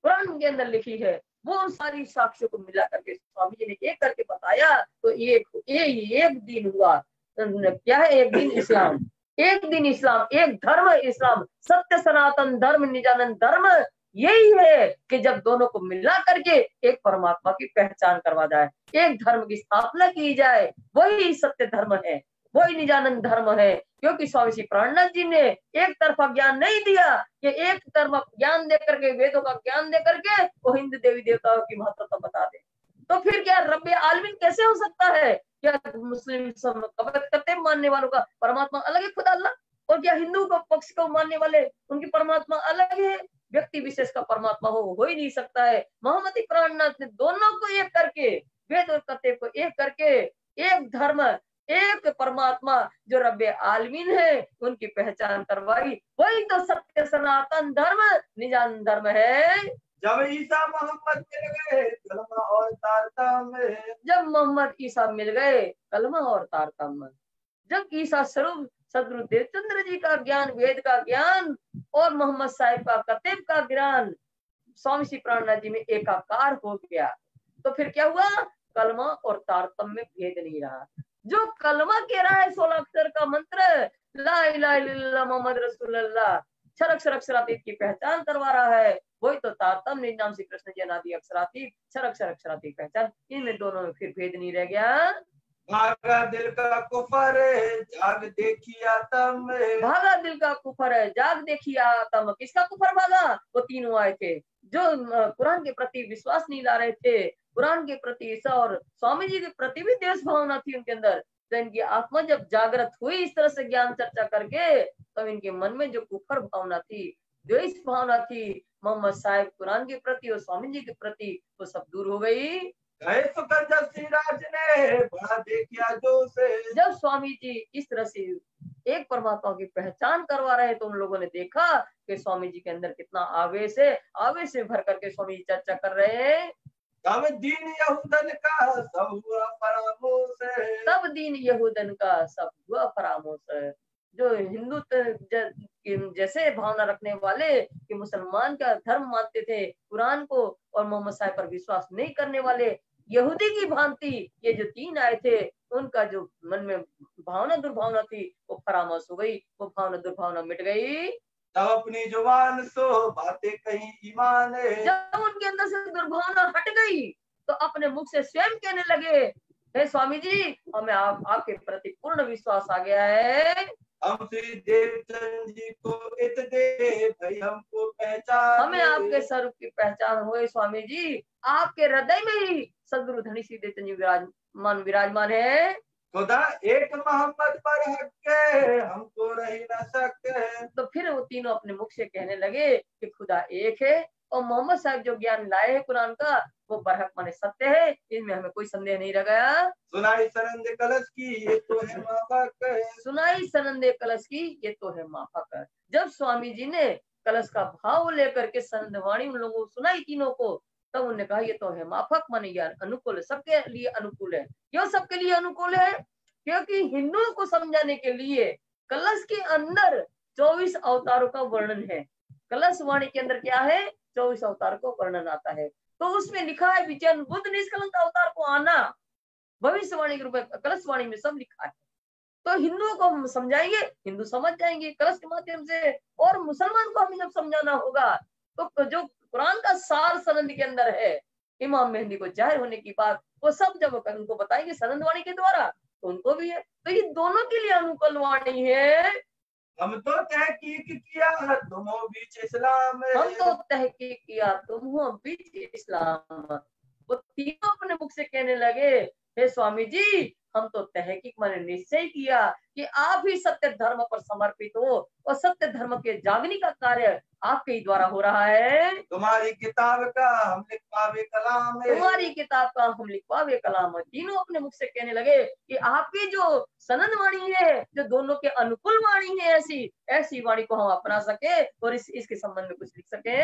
कुरान के अंदर लिखी है, वो सारी साक्ष्यों को मिला करके स्वामी जी ने एक करके बताया। तो एक दिन हुआ, क्या है, एक दिन इस्लाम, एक दिन इस्लाम, एक धर्म इस्लाम, सत्य सनातन धर्म निजानंद धर्म। यही है कि जब दोनों को मिला करके एक परमात्मा की पहचान करवा जाए, एक धर्म की स्थापना की जाए, वही सत्य धर्म है, वही निजानंद धर्म है। क्योंकि स्वामी श्री प्राणनाथ जी ने एक तरफा ज्ञान नहीं दिया कि एक तरफा ज्ञान दे करके, वेदों का ज्ञान दे करके वो हिंदू देवी देवताओं की महत्वता बता दे। तो फिर क्या रब्बे आलमीन कैसे हो सकता है? क्या मुस्लिम कत्ते मानने वालों का परमात्मा अलग है खुदा अल्लाह, और क्या हिंदू को पक्ष को मानने वाले उनकी परमात्मा अलग है? व्यक्ति विशेष का परमात्मा हो ही नहीं सकता है। मोहम्मदी प्राणनाथ ने दोनों को एक करके, वेद और कत्ते को एक करके, एक धर्म एक परमात्मा जो रब्बे आलमीन है उनकी पहचान करवाई। वही तो सत्य सनातन धर्म निजानंद धर्म है। जब ईसा मोहम्मद मिल गए कलमा और तारतम्य, जब मोहम्मद ईसा मिल गए कलमा और तारतम्य, जब ईसा स्वरूप सदगुरु देवचंद्र जी का ज्ञान, वेद का ज्ञान और मोहम्मद साहिब का कतेब का ज्ञान स्वामी श्री प्राणनाथ जी में एकाकार हो गया, तो फिर क्या हुआ? कलमा और तारतम्य में भेद नहीं रहा। जो कलमा कह रहा है 16 अक्षर का मंत्र ला इलाहा इल्लल्लाह मोहम्मद रसूलुल्लाह, अक्षर अक्षर अक्षरातीत की पहचान करवा रहा है, वही तो तारतम्य नाम से कृष्ण जी अनादि अक्षरातीत, अक्षर अक्षर अक्षरातीत पहचान, इनमें दोनों में फिर भेद नहीं रह गया। भागा दिल का कुफर है जाग देखी आतम, भागा दिल का कुफर है जाग देखी आतम। किसका कुफर भागा? वो तीनों आए थे जो कुरान के प्रति विश्वास नहीं ला रहे थे, कुरान के प्रति ईसा और स्वामी जी के प्रति भी देश भावना थी उनके अंदर। तो इनकी आत्मा जब जागृत हुई इस तरह से ज्ञान चर्चा करके, तब इनके मन में जो कुफर भावना थी, द्वेष भावना थी मोहम्मद साहिब कुरान के प्रति और स्वामी जी के प्रति, वो सब दूर हो गई। सिराज ने बड़ा देखिया जो से, जब स्वामी जी इस तरह से एक परमात्मा की पहचान करवा रहे तो उन लोगों ने देखा कि स्वामी जी के अंदर कितना आवेश है, आवेश में भर करके स्वामी जी चर्चा कर रहे हैं। तब दीन यहूदन का सब हुआ फरामोश है, तब दीन यहूदन का सब हुआ फरामोश है। जो हिंदू जैसे भावना रखने वाले कि मुसलमान का धर्म मानते थे कुरान को, और मोहम्मद साहिब पर विश्वास नहीं करने वाले यहूदी की भांति ये जो तीन आए थे, उनका जो मन में भावना दुर्भावना थी वो फरामोश हो गई, वो भावना दुर्भावना मिट गई। तब अपनी जुबान सो बातें कहीं ईमान है, जब उनके अंदर से दुर्भावना हट गई तो अपने मुख से स्वयं कहने लगे, हे स्वामी जी हमें आपके प्रति पूर्ण विश्वास आ गया है। हम श्री देवचंद जी को इत दे भाई हमको पहचान, हमें आपके स्वरूप की पहचान हुए स्वामी जी। आपके हृदय में ही सदगुरु धनी श्री देवचंद जी विराजमान है। खुदा एक मोहम्मद पर हक है हमको रही न सकते। तो फिर वो तीनों अपने मुख से कहने लगे कि खुदा एक है, और मोहम्मद साहब जो ज्ञान लाए हैं कुरान का वो बरहक माने सत्य है, इसमें हमें कोई संदेह नहीं रह गया। सुनाई सनंदे कलश की ये तो है माफक, सुनाई सनंदे कलश की ये तो है माफक। जब स्वामी जी ने कलश का भाव लेकर के संदवाणी उन लोगों को सुनाई तीनों को, तब उन्होंने कहा ये तो है माफक माने यार अनुकूल है, सबके लिए अनुकूल है। क्यों सबके लिए अनुकूल है? क्योंकि हिंदुओं को समझाने के लिए कलश के अंदर 24 अवतारों का वर्णन है। कलश वाणी के अंदर क्या है? 24 अवतार को वर्णन आता है। तो उसमें लिखा है विजयन बुद्ध निष्कलंक अवतार को आना, भविष्यवाणी के रूप में कलश वाणी में सब लिखा है। तो हिंदुओं को हम समझाएंगे, हिंदू समझ जाएंगे कलश के माध्यम से, और मुसलमान को हमें जब समझाना होगा तो जो कुरान का सार सनद के अंदर है, इमाम मेहंदी को जाहिर होने की बात, वो सब जब उनको बताएंगे सनद वाणी के द्वारा तो उनको भी है। तो ये दोनों के लिए अनुकूल वाणी है। हम तो तहकीक किया तुम हो बीच इस्लाम, हम तो तहकीक किया तुम हो बीच इस्लाम। वो तीनों अपने मुख से कहने लगे हे स्वामी जी, हम तो तहकीक मैंने निश्चय किया कि आप ही सत्य धर्म पर समर्पित हो और सत्य धर्म के जागने का कार्य आपके ही द्वारा हो रहा है। तुम्हारी किताब का हम लिख पावे कलाम है, तुम्हारी किताब का हम लिख पावे कलाम है। तीनों अपने मुख से कहने लगे कि आपकी जो सनद वाणी है, जो दोनों के अनुकूल वाणी है, ऐसी वाणी को हम अपना सके और इसके संबंध में कुछ लिख सके।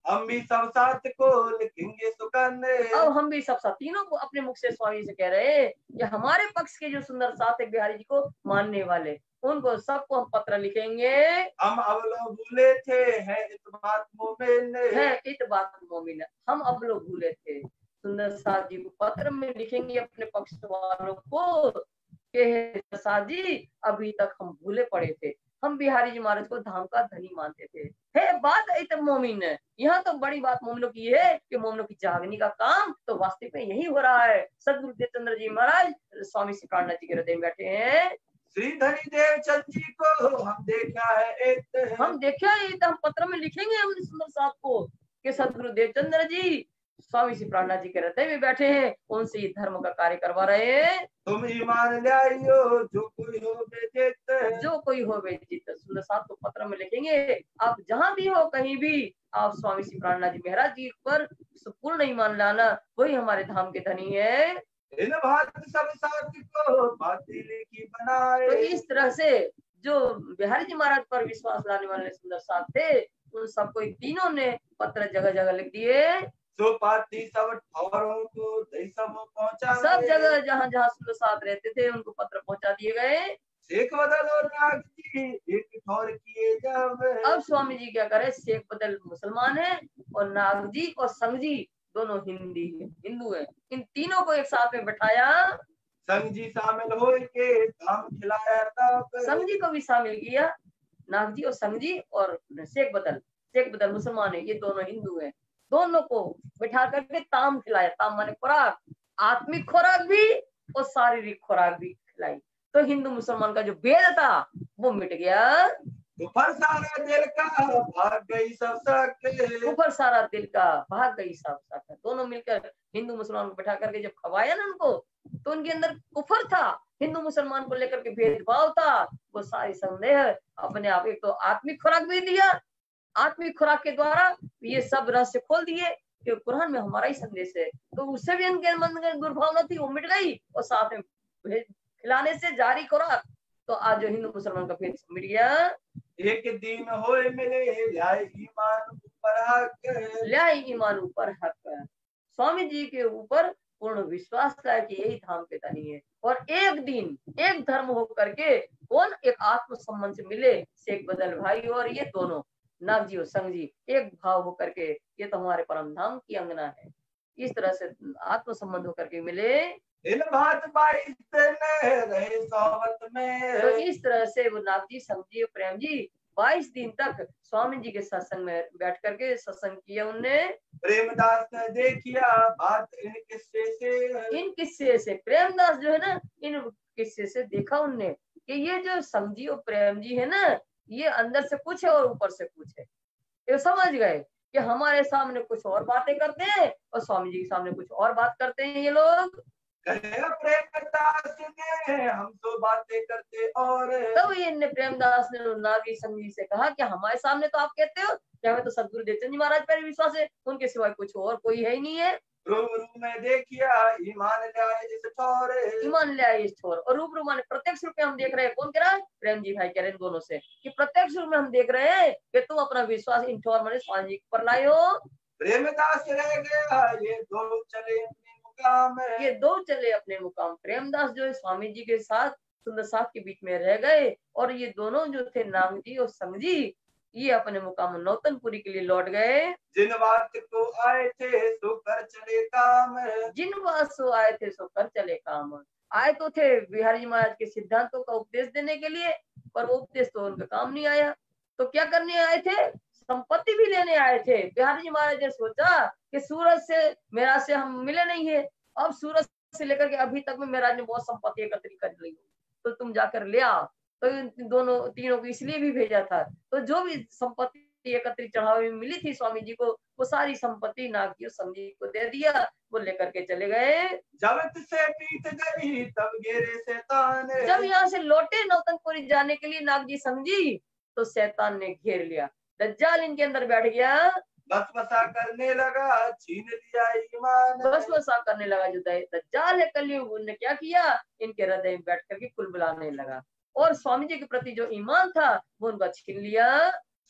हम भी सब साथ को लिखेंगे सुकन्ने। अब हम भी सब साथ, तीनों को अपने मुख से स्वामी से कह रहे हैं कि हमारे पक्ष के जो सुंदर साथ है बिहारी जी को मानने वाले, उनको सबको हम पत्र लिखेंगे। हम अब लोग भूले थे है इतबात मोमिन, है इतबात मोमिन, हम अब लोग भूले थे। सुंदर साथ जी को पत्र में लिखेंगे अपने पक्ष वालों को कि साथ जी अभी तक हम भूले पड़े थे, हम बिहारी जी महाराज को धाम का धनी मानते थे। है बात इत मोमिन है। यहाँ तो बड़ी बात मोमिनों की है कि मोमिनों की जागने का काम तो वास्तविक में यही हो रहा है। सदगुरु देवचंद्र जी महाराज स्वामी श्री प्राणनाथ जी के हृदय में बैठे हैं। श्री धनी देवचंद जी को हम देखा है एक, हम देखा है तो हम पत्र में लिखेंगे हम सुंदर साहब को कि सदगुरु देवचंद्र जी स्वामी श्री प्राणनाथ जी के हृदय में बैठे हैं, उनसे ये धर्म का कार्य करवा रहे हैं। तुम ईमान ले आइयो जो कोई हो बेजित, जो कोई हो बेजित, सुंदर साहब को पत्र में लिखेंगे आप जहां भी हो कहीं भी आप स्वामी श्री प्राणनाथ जी महाराज जी पर पूर्ण ईमान लाना, वही हमारे धाम के धनी है। इन बात सब साथ को बाती लिखी बनाए। तो इस तरह से जो बिहारी जी महाराज पर विश्वास लाने वाले सुंदर साहब थे, उन सबको तीनों ने पत्र जगह जगह लिख दिए। सो पाती सब ठौरों को सब पहुंचा, सब जगह जहाँ जहाँ सुंदर साहब रहते थे उनको पत्र पहुंचा दिए गए। शेख बदल और नाग जी एक ठौर किए जब, अब स्वामी जी क्या करे, शेख बदल मुसलमान है और नाग जी और संग जी दोनों हिंदू है। इन तीनों को एक साथ में बैठाया, संग जी शामिल हो के धाम खिलाया तब, संग जी को भी शामिल किया। नाग जी और संग जी और शेख बदल मुसलमान है, ये दोनों हिंदू है। दोनों को बिठा करके ताम खिलाया, ताम माने खुराक, आत्मिक खुराक भी और शारीरिक खुराक भी खिलाई। तो हिंदू मुसलमान का जो भेद था वो मिट गया। ऊपर सारा दिल का भाग गई सब शक, ऊपर सारा दिल का भाग गई सब शक। दोनों मिलकर हिंदू मुसलमान को बैठा करके जब खवाया ना उनको, तो उनके अंदर कुफर था, हिंदू मुसलमान को लेकर के भेदभाव था, वो सारी संदेह अपने आप। एक तो आत्मिक खुराक भी दिया, आत्मिक खुराक के द्वारा ये सब रहस्य खोल दिए कि कुरान में हमारा ही संदेश है, तो उससे भी उनके मन में दुर्भावना थी वो मिट गई, और साथ में खिलाने से जारी खुराक, तो आज जो हिंदू मुसलमान का भेद मिट गया। एक दिन होए मिले ल्याए ईमान ऊपर हक, ल्याए ईमान ऊपर हक। स्वामी जी के ऊपर पूर्ण विश्वास था कि यही धाम के धनी है, और एक दिन एक धर्म होकर के कौन एक आत्म संबंध से मिले, शेख बदल भाई और ये दोनों नाग जी और संग जी एक भाव होकर के, ये तो हमारे परम धाम की अंगना है। इस तरह से आत्म संबंध होकर के मिले। इन बात 22 दिन रहे सोबत में, तो इस तरह से वो नाग जी, संग जी और प्रेम जी 22 दिन तक स्वामी जी के सत्संग में बैठ करके सत्संग किया उनने। प्रेमदास ने देखिया बात इन किस्से से प्रेमदास जो है ना, इन किस्से से देखा उनने कि ये जो संग जी और प्रेम जी है ना, ये अंदर से कुछ है और ऊपर से कुछ है। ये समझ गए कि हमारे सामने कुछ और बातें करते हैं और स्वामी जी के सामने कुछ और बात करते हैं ये लोग। प्रेमदास ने हम तो बातें करते और, तब ये प्रेमदास ने नागी संग जी से कहा कि हमारे सामने तो आप कहते हो कि हमें तो सदगुरु देवचंद जी महाराज पर विश्वास है, उनके सिवाय कुछ और कोई है ही नहीं है। रूबरू में देखिया ईमान ले आए इस छोर, ईमान ले आए इस छोर। और रूबरू माने प्रत्यक्ष रूप में हम देख रहे हैं। कौन कह रहा है? प्रेम जी भाई कह रहे हैं दोनों से कि प्रत्यक्ष रूप में हम देख रहे हैं कि तुम अपना विश्वास इन ठोर माने स्वामी जी पर लाए हो। प्रेमदास रह गया, ये दो चले अपने मुकाम। ये दो चले अपने मुकाम। प्रेमदास जो है स्वामी जी के साथ सुंदर साथ के बीच में रह गए, और ये दोनों जो थे नाग जी और संग जी, ये अपने मुकाम नौतनपुरी के लिए लौट गए। जिन बात को आए थे सो कर चले काम। जिन बात सो आए थे सो कर चले काम। आए तो थे बिहारी जी महाराज के सिद्धांतों का उपदेश देने के लिए, पर वो उपदेश तो उनका काम नहीं आया। तो क्या करने आए थे? संपत्ति भी लेने आए थे। बिहारी जी महाराज ने सोचा कि सूरज से मेरा से हम मिले नहीं है, अब सूरज से लेकर के अभी तक में मेराज ने बहुत संपत्ति एकत्रित कर ली, तो तुम जाकर ले आओ। तो इन दोनों तीनों को इसलिए भी भेजा था। तो जो भी संपत्ति एकत्रित चढ़ावे में मिली थी स्वामी जी को, वो सारी संपत्ति नागजी और संग जी को दे दिया। वो लेकर के चले गए। जब से पीट गई तब घेरे शैतान। जब यहाँ से लौटे नौतनपुरी जाने के लिए नागजी संग जी, तो शैतान ने घेर लिया। दज्जाल इनके अंदर बैठ गया। बसवसा करने लगा, छीन लिया ईमान। बसवसा करने लगा। जो दज्जाल है कलयुग, उनने क्या किया? इनके हृदय में बैठ करके कुलबुलाने लगा, और स्वामी जी के प्रति जो ईमान था वो उनका छीन लिया।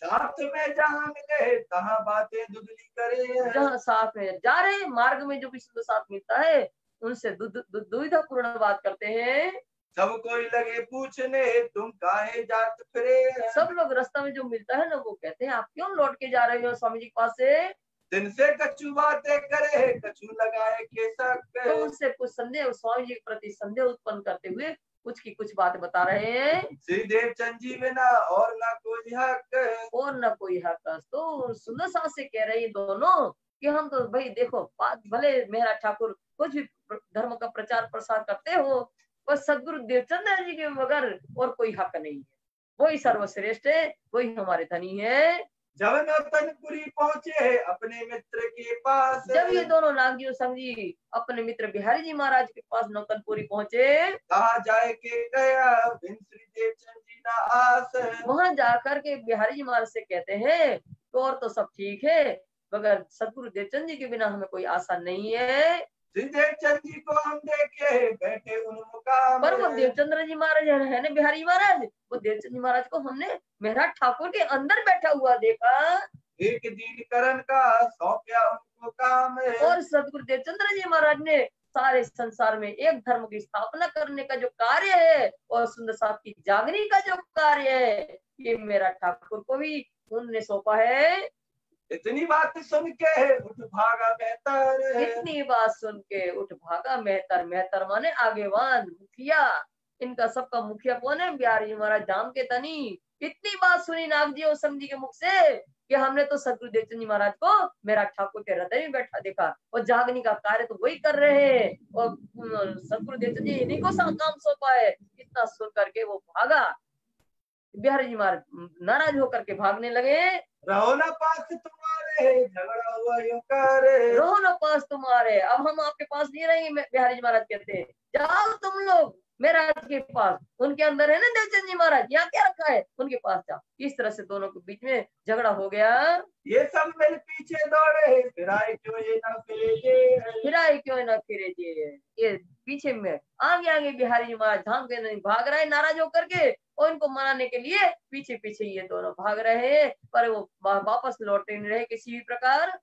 साथ में जहाँ मिले तहाँ बातें दुधली करे। जहाँ साथ में जा रहे मार्ग में जो भी साथ मिलता है, उनसे दुविधा पूर्ण बात करते हैं। सब कोई लगे पूछने तुम काहे जात फिरे। सब लोग रास्ता में जो मिलता है ना, वो कहते हैं आप क्यों लौट के जा रहे हो स्वामी जी के पास से? दिन से कछु बातें करे, कछु लगाए के शक। तो उससे कुछ संदेह, स्वामी जी के प्रति संदेह उत्पन्न करते हुए कुछ की कुछ बात बता रहे हैं। श्रीदेव चंद जी बिना और ना कोई हक, और न कोई हक। तो सुंदर सास से कह रहे हैं दोनों कि हम तो भाई देखो, भले मेहरा ठाकुर कुछ भी धर्म का प्रचार प्रसार करते हो, पर सदगुरु देवचंद्र जी के बगैर और कोई हक नहीं है। वही सर्वश्रेष्ठ है, वही हमारे धनी है। जब नौतनपुरी पहुंचे अपने मित्र के पास। जब ये दोनों नागजी और संग जी अपने मित्र बिहारी जी महाराज के पास नौतनपुरी पहुंचे, कहा जाए के गया बिन श्रीदेव चंद जी ना आस। वहां जाकर के बिहारी जी महाराज से कहते हैं तो और तो सब ठीक है, मगर सदगुरु देवचंद जी के बिना हमें कोई आशा नहीं है। श्रीदेव चंद जी को हम देखे बैठे उन मुकाम। पर वो देवचंद्र जी महाराज है ना बिहारी महाराज, वो देवचंद जी महाराज को हमने मेहरा ठाकुर के अंदर बैठा हुआ देखा। एक दीनकरण का सौंपया उनको काम। और सदगुरु देवचंद्र जी महाराज ने सारे संसार में एक धर्म की स्थापना करने का जो कार्य है, और सुंदर साथ की जागने का जो कार्य है, ये मेरा ठाकुर को भी उनने सौंपा है। इतनी बात सुन के उठ भागा मेहतर। इतनी बात सुन के उठ भागा मेहतर। मेहतर माने आगेवान, मुखिया। इनका सबका मुखिया कौन है? बिहारी जी महाराज धाम के धनी। इतनी बात सुनी नाग जी और संग जी के मुख से कि हमने तो सदगुरु देवचंद जी महाराज को मेरा ठाकुर के हृदय में बैठा देखा, और जागने का कार्य तो वही कर रहे हैं, और सदगुरु देवचंद जी इन्हीं को काम सौंपा है। इतना सुन करके वो भागा। बिहारी जी महाराज नाराज होकर के भागने लगे। रहो ना पास तुम्हारे झगड़ा हुआ यूं करे। रहो ना पास तुम्हारे, अब हम आपके पास नहीं रहेंगे। बिहारी जी महाराज कहते हैं जाओ तुम लोग मेराज के पास, उनके अंदर है ना देवचंद जी महाराज, यहाँ क्या रखा है, उनके पास जाओ। इस तरह से दोनों के बीच में झगड़ा हो गया। ये सब मेरे पीछे दौड़े, फिराए क्यों ये ना फिरे जे। फिराए क्यों ना फिरे जे। ये पीछे में आगे आगे बिहारी जी महाराज धाम के नहीं भाग रहे नाराज होकर के, और इनको मनाने के लिए पीछे पीछे ये दोनों भाग रहे हैं, पर वो वापस लौटते नहीं रहे किसी भी प्रकार।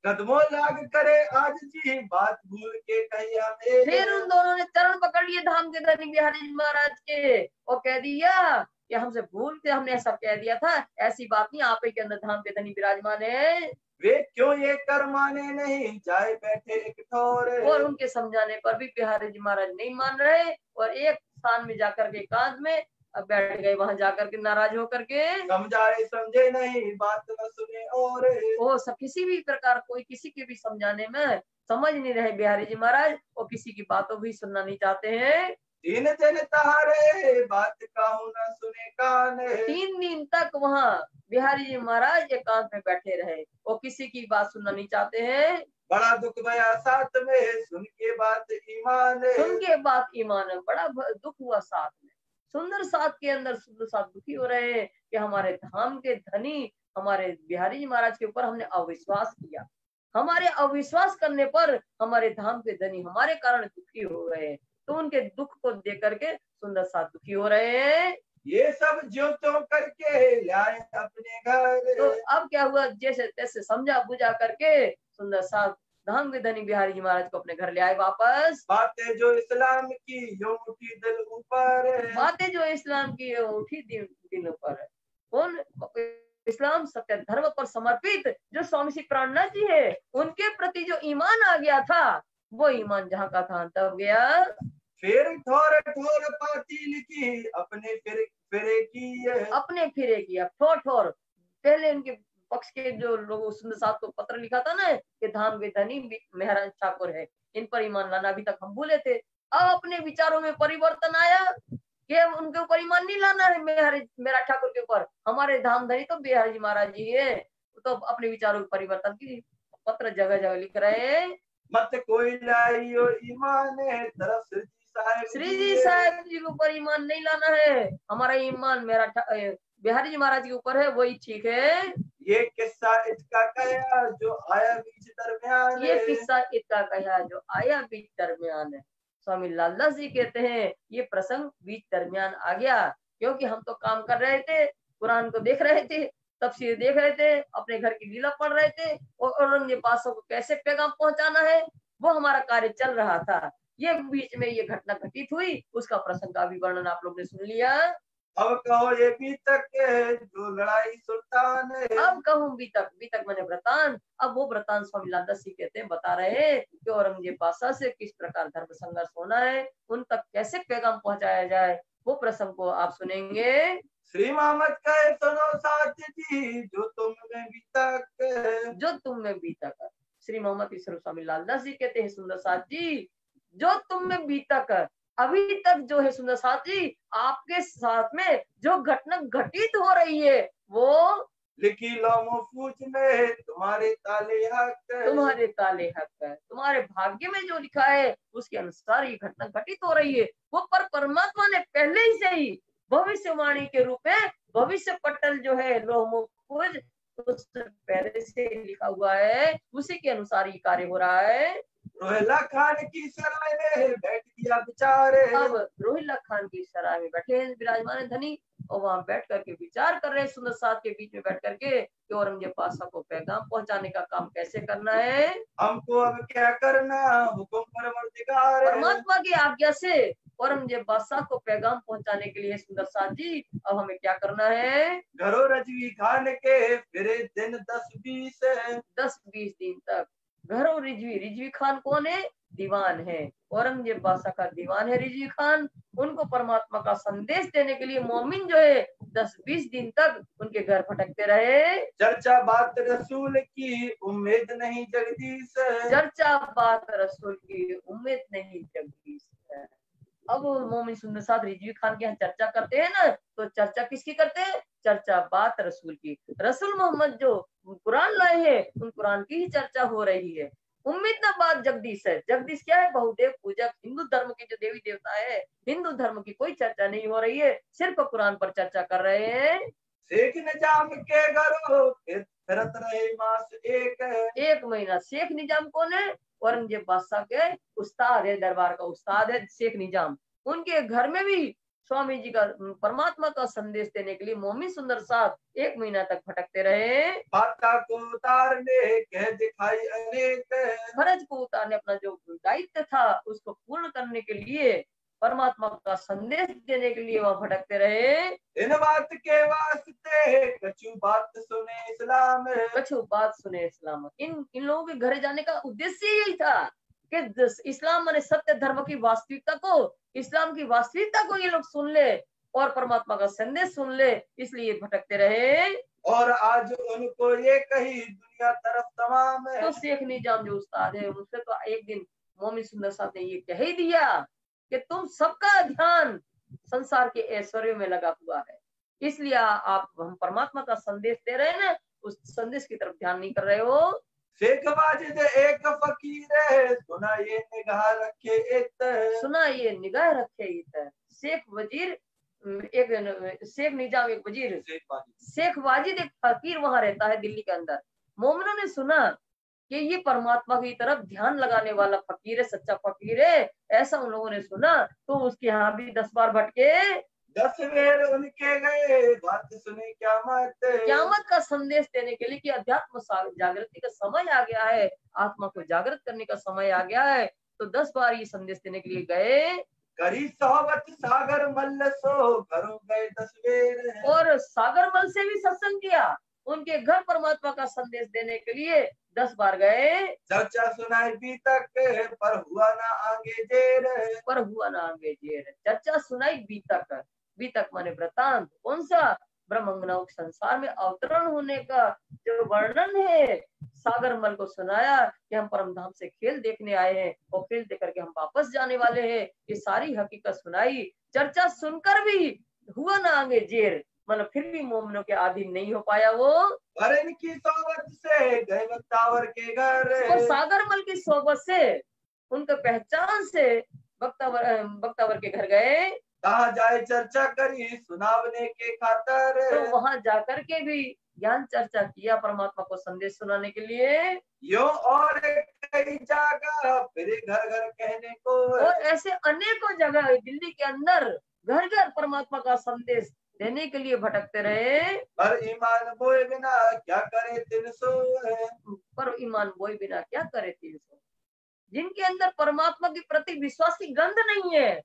कदमों लाग करे आज जी बात भूल के कहिया मेरे। फिर उन दोनों ने चरण पकड़ लिए धाम के धनी बिहारी जी महाराज के, और कह दिया कि हमसे भूल के हमने ऐसा कह दिया था, ऐसी बात नहीं, आप ही के अंदर धाम के धनी विराजमान है। वे क्यों ये कर माने नहीं, जाए बैठे एक ठोर। और उनके समझाने पर भी बिहारी जी महाराज नहीं मान रहे, और एक स्थान में जाकर के एकांत में अब बैठ गए, वहां जाकर के नाराज होकर के। समझाए समझे नहीं बात न सुने, और वो सब किसी भी प्रकार कोई किसी के भी समझाने में समझ नहीं रहे बिहारी जी महाराज, और किसी की बातों भी सुनना नहीं चाहते हैं। 3 दिन तहारे बात कहूं न सुने कान। 3 दिन तक वहाँ बिहारी जी महाराज एकांत में बैठे रहे, और किसी की बात सुनना नहीं चाहते हैं। बड़ा दुख भया साथ में सुन के बात ईमान। सुन के बात ईमान, बड़ा दुख हुआ साथ में। सुंदर साथ के अंदर सुंदर साथ दुखी हो रहे हैं कि हमारे धाम के धनी हमारे बिहारी जी महाराज के ऊपर हमने अविश्वास किया, हमारे अविश्वास करने पर हमारे धाम के धनी हमारे कारण दुखी हो रहे हैं। तो उनके दुख को देख करके सुंदर साथ दुखी हो रहे हैं। ये सब ज्यों त्यों करके लाए अपने घर। तो अब क्या हुआ, जैसे तैसे समझा बुझा करके सुंदर साथ धाम के धनी बिहारी जी महाराज को अपने घर ले आए वापस। बातें जो इस्लाम की यूं उठी दिल ऊपर। बातें जो इस्लाम की है, उठी दिलों पर। कौन? इस्लाम सत्य धर्म पर समर्पित जो स्वामी श्री प्राणनाथ जी है, उनके प्रति जो ईमान आ गया था, वो ईमान जहाँ का था तब गया। फिर ठोर ठोर पाती लिखी अपने फिरे की है। अपने फिरे किया ठोर ठोर। पहले उनके पक्ष के जो लोग सुंदर साहब को पत्र लिखा था ना कि धाम के धनी महाराज ठाकुर है, इन पर ईमान लाना अभी तक हम भूले थे। अब अपने विचारों में परिवर्तन आया कि उनके ऊपर ईमान नहीं लाना है, मेरा ठाकुर के ऊपर, हमारे धाम धनी तो बिहारी जी महाराज जी है। तो अपने विचारों में परिवर्तन की पत्र जगह जगह लिख रहे हैं। मत कोई लाइयो ईमान तरफ श्री जी साहब जी के ऊपर ईमान नहीं लाना है, हमारा ईमान बिहारी जी महाराज के ऊपर है, वही ठीक है। ये किस्सा इसका कहा जो आया बीच दरमियान। ये किस्सा इसका कहा जो आया बीच दरमियान है। स्वामी लालदास जी कहते हैं ये प्रसंग बीच दरमियान आ गया, क्योंकि हम तो काम कर रहे थे, कुरान को देख रहे थे, तफसीर देख रहे थे, अपने घर की लीला पढ़ रहे थे, और औरंगजेब पासों को कैसे पैगाम पहुंचाना है वो हमारा कार्य चल रहा था। ये बीच में ये घटना घटित हुई, उसका प्रसंग का भी वर्णन आप लोग ने सुन लिया। अब कहो ये बीतक जो लड़ाई सुल्तान है। अब कहूँ बीतक, बीतक मैंने व्रतान। अब वो व्रतान स्वामी लालदास जी कहते हैं, बता रहे हैं कि औरंगजेब बादशाह से किस प्रकार धर्म संघर्ष होना है, उन तक कैसे पैगाम पहुंचाया जाए, वो प्रसंग को आप सुनेंगे। श्री मोहम्मद कहे सुनो साथ जी जो तुम में बीतक। जो तुम में बीतक। श्री मोहम्मद ईश्वर स्वामी लालदास जी कहते हैं सुंदर साथ जी, जो तुम में बीतक, अभी तक जो है सुंदर साथ जी आपके साथ में जो घटना घटित हो रही है, वो लिखी लो महफूज में तुम्हारे ताले हक। तुम्हारे ताले हक है, तुम्हारे भाग्य में जो लिखा है उसके अनुसार ये घटना घटित हो रही है। वो पर परमात्मा ने पहले ही से ही भविष्यवाणी के रूप में भविष्य पटल जो है लोह महफूज उससे पहले से लिखा हुआ है, उसी के अनुसार ये कार्य हो रहा है। रोहिला खान की सराय में बैठ गया बेचारे। अब रोहिला खान की सराय में बैठे हैं विराजमान धनी, और वहां बैठ करके विचार कर रहे हैं सुंदर साथ के बीच में बैठ करके कि औरंगजेब बादशाह को पैगाम पहुंचाने का काम कैसे करना है। हमको अब क्या करना हुक्म परवरदिगार। परमात्मा की आज्ञा से औरंगजेब बादशाह को पैगाम पहुंचाने के लिए सुंदर साथ जी अब हमें क्या करना है। घरों रजवी खान के फिरे दिन 10-20 दिन तक घरों रिजवी, रिजवी खान कौन है? दीवान है, औरंगजेब बादशाह का दीवान है रिजवी खान। उनको परमात्मा का संदेश देने के लिए मोमिन जो है 10-20 दिन तक उनके घर भटकते रहे। चर्चा बात रसूल की उम्मीद नहीं जगदीश। चर्चा बात रसूल की उम्मीद नहीं जगदीश। अब मोमिन सुंदर साथ रिजवी खान के यहाँ चर्चा करते हैं ना, तो चर्चा किसकी करते हैं? चर्चा बात रसूल की। रसूल मोहम्मद जो कुरान लाए हैं उन कुरान की ही चर्चा हो रही है। उम्मीद ना बात जगदीश है। जगदीश क्या है? बहुदेव पूजक हिंदू धर्म के जो देवी देवता है, हिंदू धर्म की कोई चर्चा नहीं हो रही है, सिर्फ कुरान पर चर्चा कर रहे हैं। शेख निजाम के घरों फिरत रहे मास एक महीना। शेख निजाम कौन है? औरंगजेब बादशाह के उस्ताद है, दरबार का उस्ताद है शेख निजाम। उनके घर में भी स्वामी जी का परमात्मा का संदेश देने के लिए मोमिन सुंदर साथ 1 महीना तक भटकते रहे। बाता को उतारने कह दिखाई अनेक। फर्ज को उतारने, अपना जो दायित्व था उसको पूर्ण करने के लिए, परमात्मा का संदेश देने के लिए वह भटकते रहे। इन बात के वास्ते कछु बात सुने इस्लाम। कछु बात सुने इस्लाम। इन लोगों के घर जाने का उद्देश्य यही था कि इस्लाम माने सत्य धर्म की वास्तविकता को, इस्लाम की वास्तविकता को ये लोग सुन ले और परमात्मा का संदेश सुन ले, इसलिए भटकते रहे। और आज उनको ये कही दुनिया तरफ तमाम है। तो शेख निजाम जो उस्ताद है उनसे तो एक दिन मोमिन सुंदर साहब ने ये कह ही दिया कि तुम सबका ध्यान संसार के ऐश्वर्य में लगा हुआ है, इसलिए आप हम परमात्मा का संदेश दे रहे हैं ना, उस संदेश की तरफ ध्यान नहीं कर रहे हो। शेख वाजिद एक फकीर है सुना ये निगाह रखे इत। सुना ये निगाह रखे इत। शेख वजीर एक, शेख निजाम एक वजीर, शेख वाजिद एक फकीर वहां रहता है दिल्ली के अंदर। मोमिनों ने सुना कि ये परमात्मा की तरफ ध्यान लगाने वाला फकीर है, सच्चा फकीर है, ऐसा उन लोगों ने सुना। तो उसके यहाँ भी 10 बार भटके, 10 वेर उनके गए, बात सुने क़यामत का संदेश देने के लिए कि अध्यात्म जागृति का समय आ गया है, आत्मा को जागृत करने का समय आ गया है। तो 10 बार ये संदेश देने के लिए गए। करी सोबत सागर मल्ल सो घरों गए 10 वेर, और सागर मल से भी सत्संग किया, उनके घर परमात्मा का संदेश देने के लिए 10 बार गए। चर्चा सुनाई बीतक, पर हुआ ना आगे जेर, पर हुआ ना आगे जेर। चर्चा सुनाई बीतक, बीतक माने वृतांत। कौन सा? ब्रह्मंगनाओं संसार में अवतरण होने का जो वर्णन है, सागर मल को सुनाया कि हम परम धाम से खेल देखने आए हैं और खेल देख करके हम वापस जाने वाले हैं। ये सारी हकीकत सुनाई। चर्चा सुनकर भी हुआ ना आगे जेर, मतलब फिर भी मोमनों के अधीन नहीं हो पाया वो। पर इनकी सोबत से गए वक्तावर के घर, और सागर मल की सोबत से, उनके पहचान से वक्तावर के घर गए। कहा जाए चर्चा करी सुनावने के खातर, तो वहां जाकर के भी ज्ञान चर्चा किया परमात्मा को संदेश सुनाने के लिए। यो और कई जगह फिर घर घर कहने को, और ऐसे अनेकों जगह दिल्ली के अंदर घर घर परमात्मा का संदेश देने के लिए भटकते रहे। पर ईमान बोए बिना क्या करे 300, पर ईमान बोए बिना क्या करे 300। जिनके अंदर परमात्मा के प्रति विश्वास की गंध नहीं है,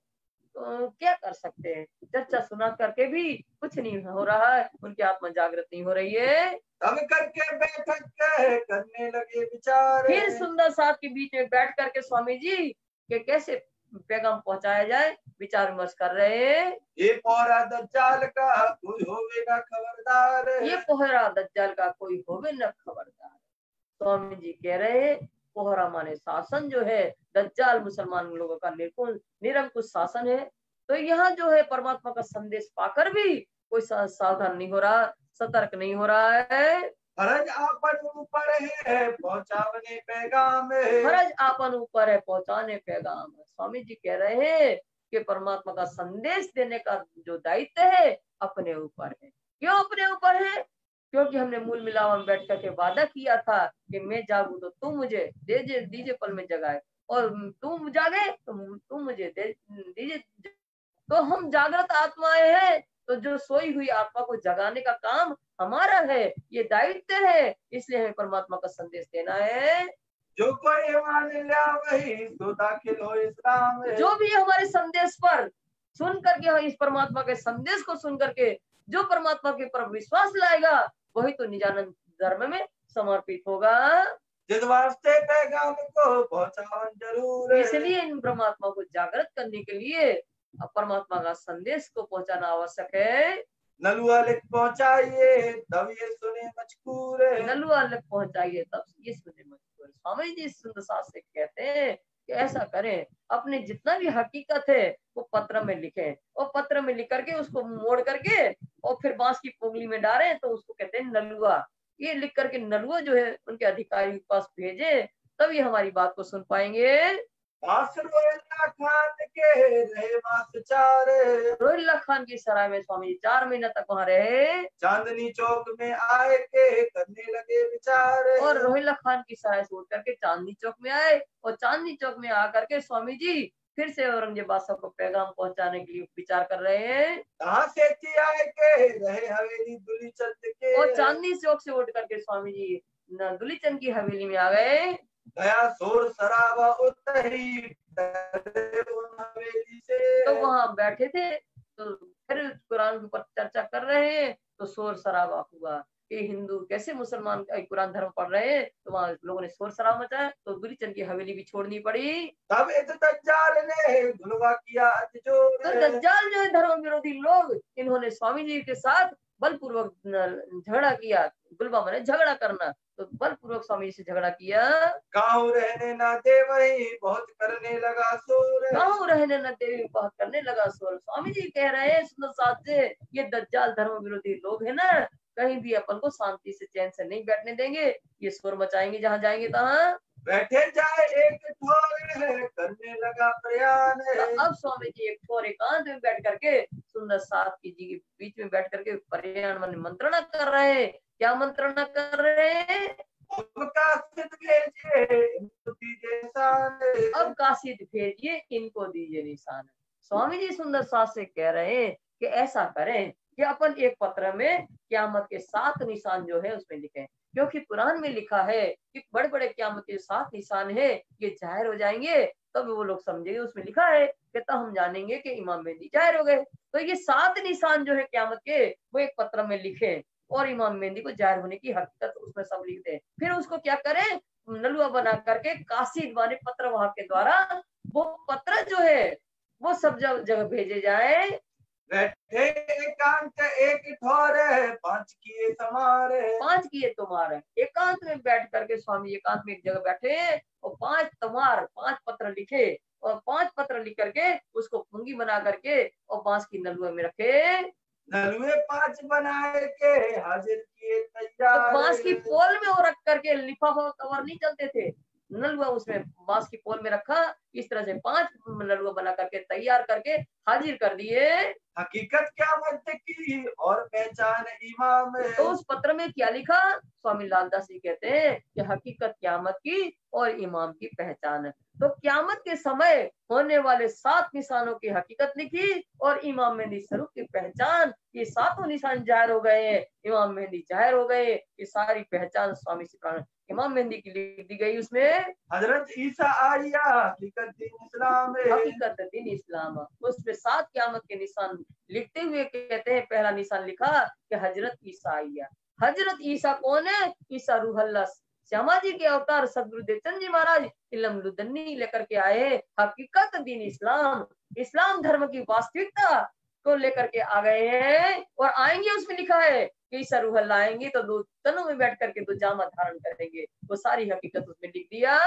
तो क्या कर सकते हैं? चर्चा सुना करके भी कुछ नहीं हो रहा है, उनकी आत्मा जागृत नहीं हो रही है। तब करके बैठक करने लगे विचार, फिर सुंदर साथ के बीच में बैठ करके स्वामी जी के कैसे पैगाम पहुंचाया जाए विचार विमर्श कर रहे हैं। ये पोहरा दज्जाल का कोई होवे ना खबरदार, ये पोहरा दज्जाल का कोई होवे न खबरदार। स्वामी जी कह रहे हैं पोहरा माने शासन जो है, दज्जाल मुसलमान लोगों का निरंकुश शासन है। तो यहाँ जो है परमात्मा का संदेश पाकर भी कोई सावधान नहीं हो रहा, सतर्क नहीं हो रहा है। फरज आपन ऊपर है पहुंचावने पैगाम, फरज आपन ऊपर है पहुंचाने पैगाम। स्वामी जी कह रहे हैं कि परमात्मा का संदेश देने का जो दायित्व है अपने ऊपर है। क्यों अपने ऊपर है? क्योंकि हमने मूल मिलावा में बैठ करके वादा किया था कि मैं जागू तो तुम मुझे दीजिए पल में जगाए, और तुम जागे तो तुम मुझे दीजिए। तो हम जागृत आत्माएं हैं, तो जो सोई हुई आत्मा को जगाने का काम हमारा है, ये दायित्व है। इसलिए हमें परमात्मा का संदेश देना है। जो कोई मान लिया वही तो दाखिल हो इस्लाम, जो भी हमारे संदेश पर सुन करके, हम इस परमात्मा के संदेश को सुन करके जो परमात्मा के पर विश्वास लाएगा वही तो निजानंद धर्म में समर्पित होगा। जिस वास्ते पैगाम को पहुंचावन जरूर है, इसलिए इन परमात्मा को जागृत करने के लिए परमात्मा का संदेश को पहुंचाना आवश्यक है। नलुआ लिख पहुंचाइए तब ये सुने मजकूर, नलुआ लिख पहुंचाइए तब ये सुने मजकूर। स्वामी जी सुंदर सास से कहते हैं कि ऐसा करें, अपने जितना भी हकीकत है वो पत्र में लिखें, और पत्र में लिख करके उसको मोड़ करके और फिर बांस की पोगली में डालें, तो उसको कहते हैं नलुआ। ये लिख करके नलुआ जो है उनके अधिकारी के पास भेजे, तब ये हमारी बात को सुन पाएंगे। रोहिल्ला खान के रहे मास 4, रोहिल्ला खान की सराय में स्वामी जी 4 महीना तक वहाँ रहे। चांदनी चौक में आए के करने लगे विचार, और रोहिल्ला खान की सराय से उठ करके चांदनी चौक में आए, और चांदनी चौक में आकर के स्वामी जी फिर से औरंगजेब बादशाह को पैगाम पहुंचाने के लिए विचार कर रहे हैं। कहाँ से आए के रहे हवेली दुलीचंद के, और चांदनी चौक से उठ करके स्वामी जी दुलीचंद की हवेली में आ गए। गया शोर शराबा उतरी हवेली से, तो वहां बैठे थे, तो फिर कुरान के ऊपर चर्चा कर रहे हैं, तो शोर शराबा हुआ कि हिंदू कैसे मुसलमान कुरान धर्म पढ़ रहे हैं। तो वहां लोगों ने शोर शराबा मचाया, तो दुलीचंद की हवेली भी छोड़नी पड़ी। तब दज्जाल ने धुलवा किया अतिजोर, तो दज्जाल जो है धर्म विरोधी लोग, इन्होंने स्वामी जी के साथ बलपूर्वक झगड़ा किया। गुलबा माने झगड़ा करना, तो बलपूर्वक स्वामी जी से झगड़ा किया। गाँव रहने ना दे वही बहुत करने लगा शोर, गाँव रहने न दे बहुत करने लगा शोर। स्वामी जी कह रहे हैं सुंदर साथ से, ये दज्जाल धर्म विरोधी लोग है ना, कहीं भी अपन को शांति से चैन से नहीं बैठने देंगे, ये शोर मचाएंगे जहाँ जाएंगे तहाँ। बैठे जाए एक ठोर है करने लगा प्रयाण, तो अब स्वामी जी एक ठोर एकांत में बैठ करके सुंदर साथ की जी के बीच में बैठ करके प्रयाण माने मंत्रणा कर रहे हैं। क्या मंत्रणा कर रहे हैं? अब कासिद भेजिए इनको दीजिए निशान, अब कासिद भेजिए इनको दीजिए निशान। स्वामी जी सुंदर साथ से कह रहे हैं कि ऐसा करें कि अपन एक पत्र में क़यामत के 7 निशान जो है उसमें लिखें, क्योंकि कुरान में लिखा है कि बड़े बड़े क़यामत के 7 निशान है, ये जाहिर हो जाएंगे तब वो लोग समझेंगे। उसमें लिखा है कि तब हम जानेंगे कि इमाम मेहदी जाहिर हो गए। तो ये 7 निशान जो है क़यामत के, वो एक पत्र में लिखे और इमाम मेहदी को जाहिर होने की हकीकत उसमें सब लिख दे। फिर उसको क्या करें, नलुआ बना करके कासिद माने पत्र वहां के द्वारा वो पत्र जो है वो सब जगह भेजे जाए। बैठे एकांत एक ठोरे, 5 किए समारे। 5 किए तुम्हारे, एकांत में बैठ करके स्वामी एकांत में एक जगह बैठे और 5 तमार 5 पत्र लिखे और 5 पत्र लिख करके उसको पुंगी बना करके और बांस की नलुए में रखे। नलुए 5 बनाए के हाजिर किए तैयार। तो बांस की पोल में वो रख करके लिफाफा कवर नहीं चलते थे, नलुआ उसमें बांस की पोल में रखा। इस तरह से 5 नलुआ बना करके तैयार करके हाजिर कर दिए। हकीकत क़यामत की और पहचान इमाम। तो उस पत्र में क्या लिखा, स्वामी लालदास जी कहते हैं कि हकीकत क़यामत की और इमाम की पहचान है। तो क़यामत के समय होने वाले 7 निशानों की हकीकत लिखी और इमाम मेहदी स्वरूप की पहचान, ये 7 निशान जाहिर हो गए हैं, इमाम मेहदी जाहिर हो गए, ये सारी पहचान स्वामी सिप्रान इमाम मेहदी की लिख दी गई। उसमें हजरत ईसा आया हकीकत दीन इस्लाम। हकीकत दीन इस्लाम, उसमें 7 क़यामत के निशान लिखते हुए कहते हैं, पहला निशान लिखा कि हजरत ईसा आया। हजरत ईसा कौन है, ईसा रूहल्लाह श्यामा जी के अवतार सदगुरुदेव चंद जी महाराज इल्म लुदन्नी लेकर के आए। हकीकत दीन इस्लाम, इस्लाम धर्म की वास्तविकता को लेकर के आ गए हैं और आएंगे। उसमें लिखा है कि ईसा रूहल्लाह आएंगे तो 2 तनों में बैठ करके 2 जामा धारण करेंगे, वो सारी हकीकत उसमें लिख दिया।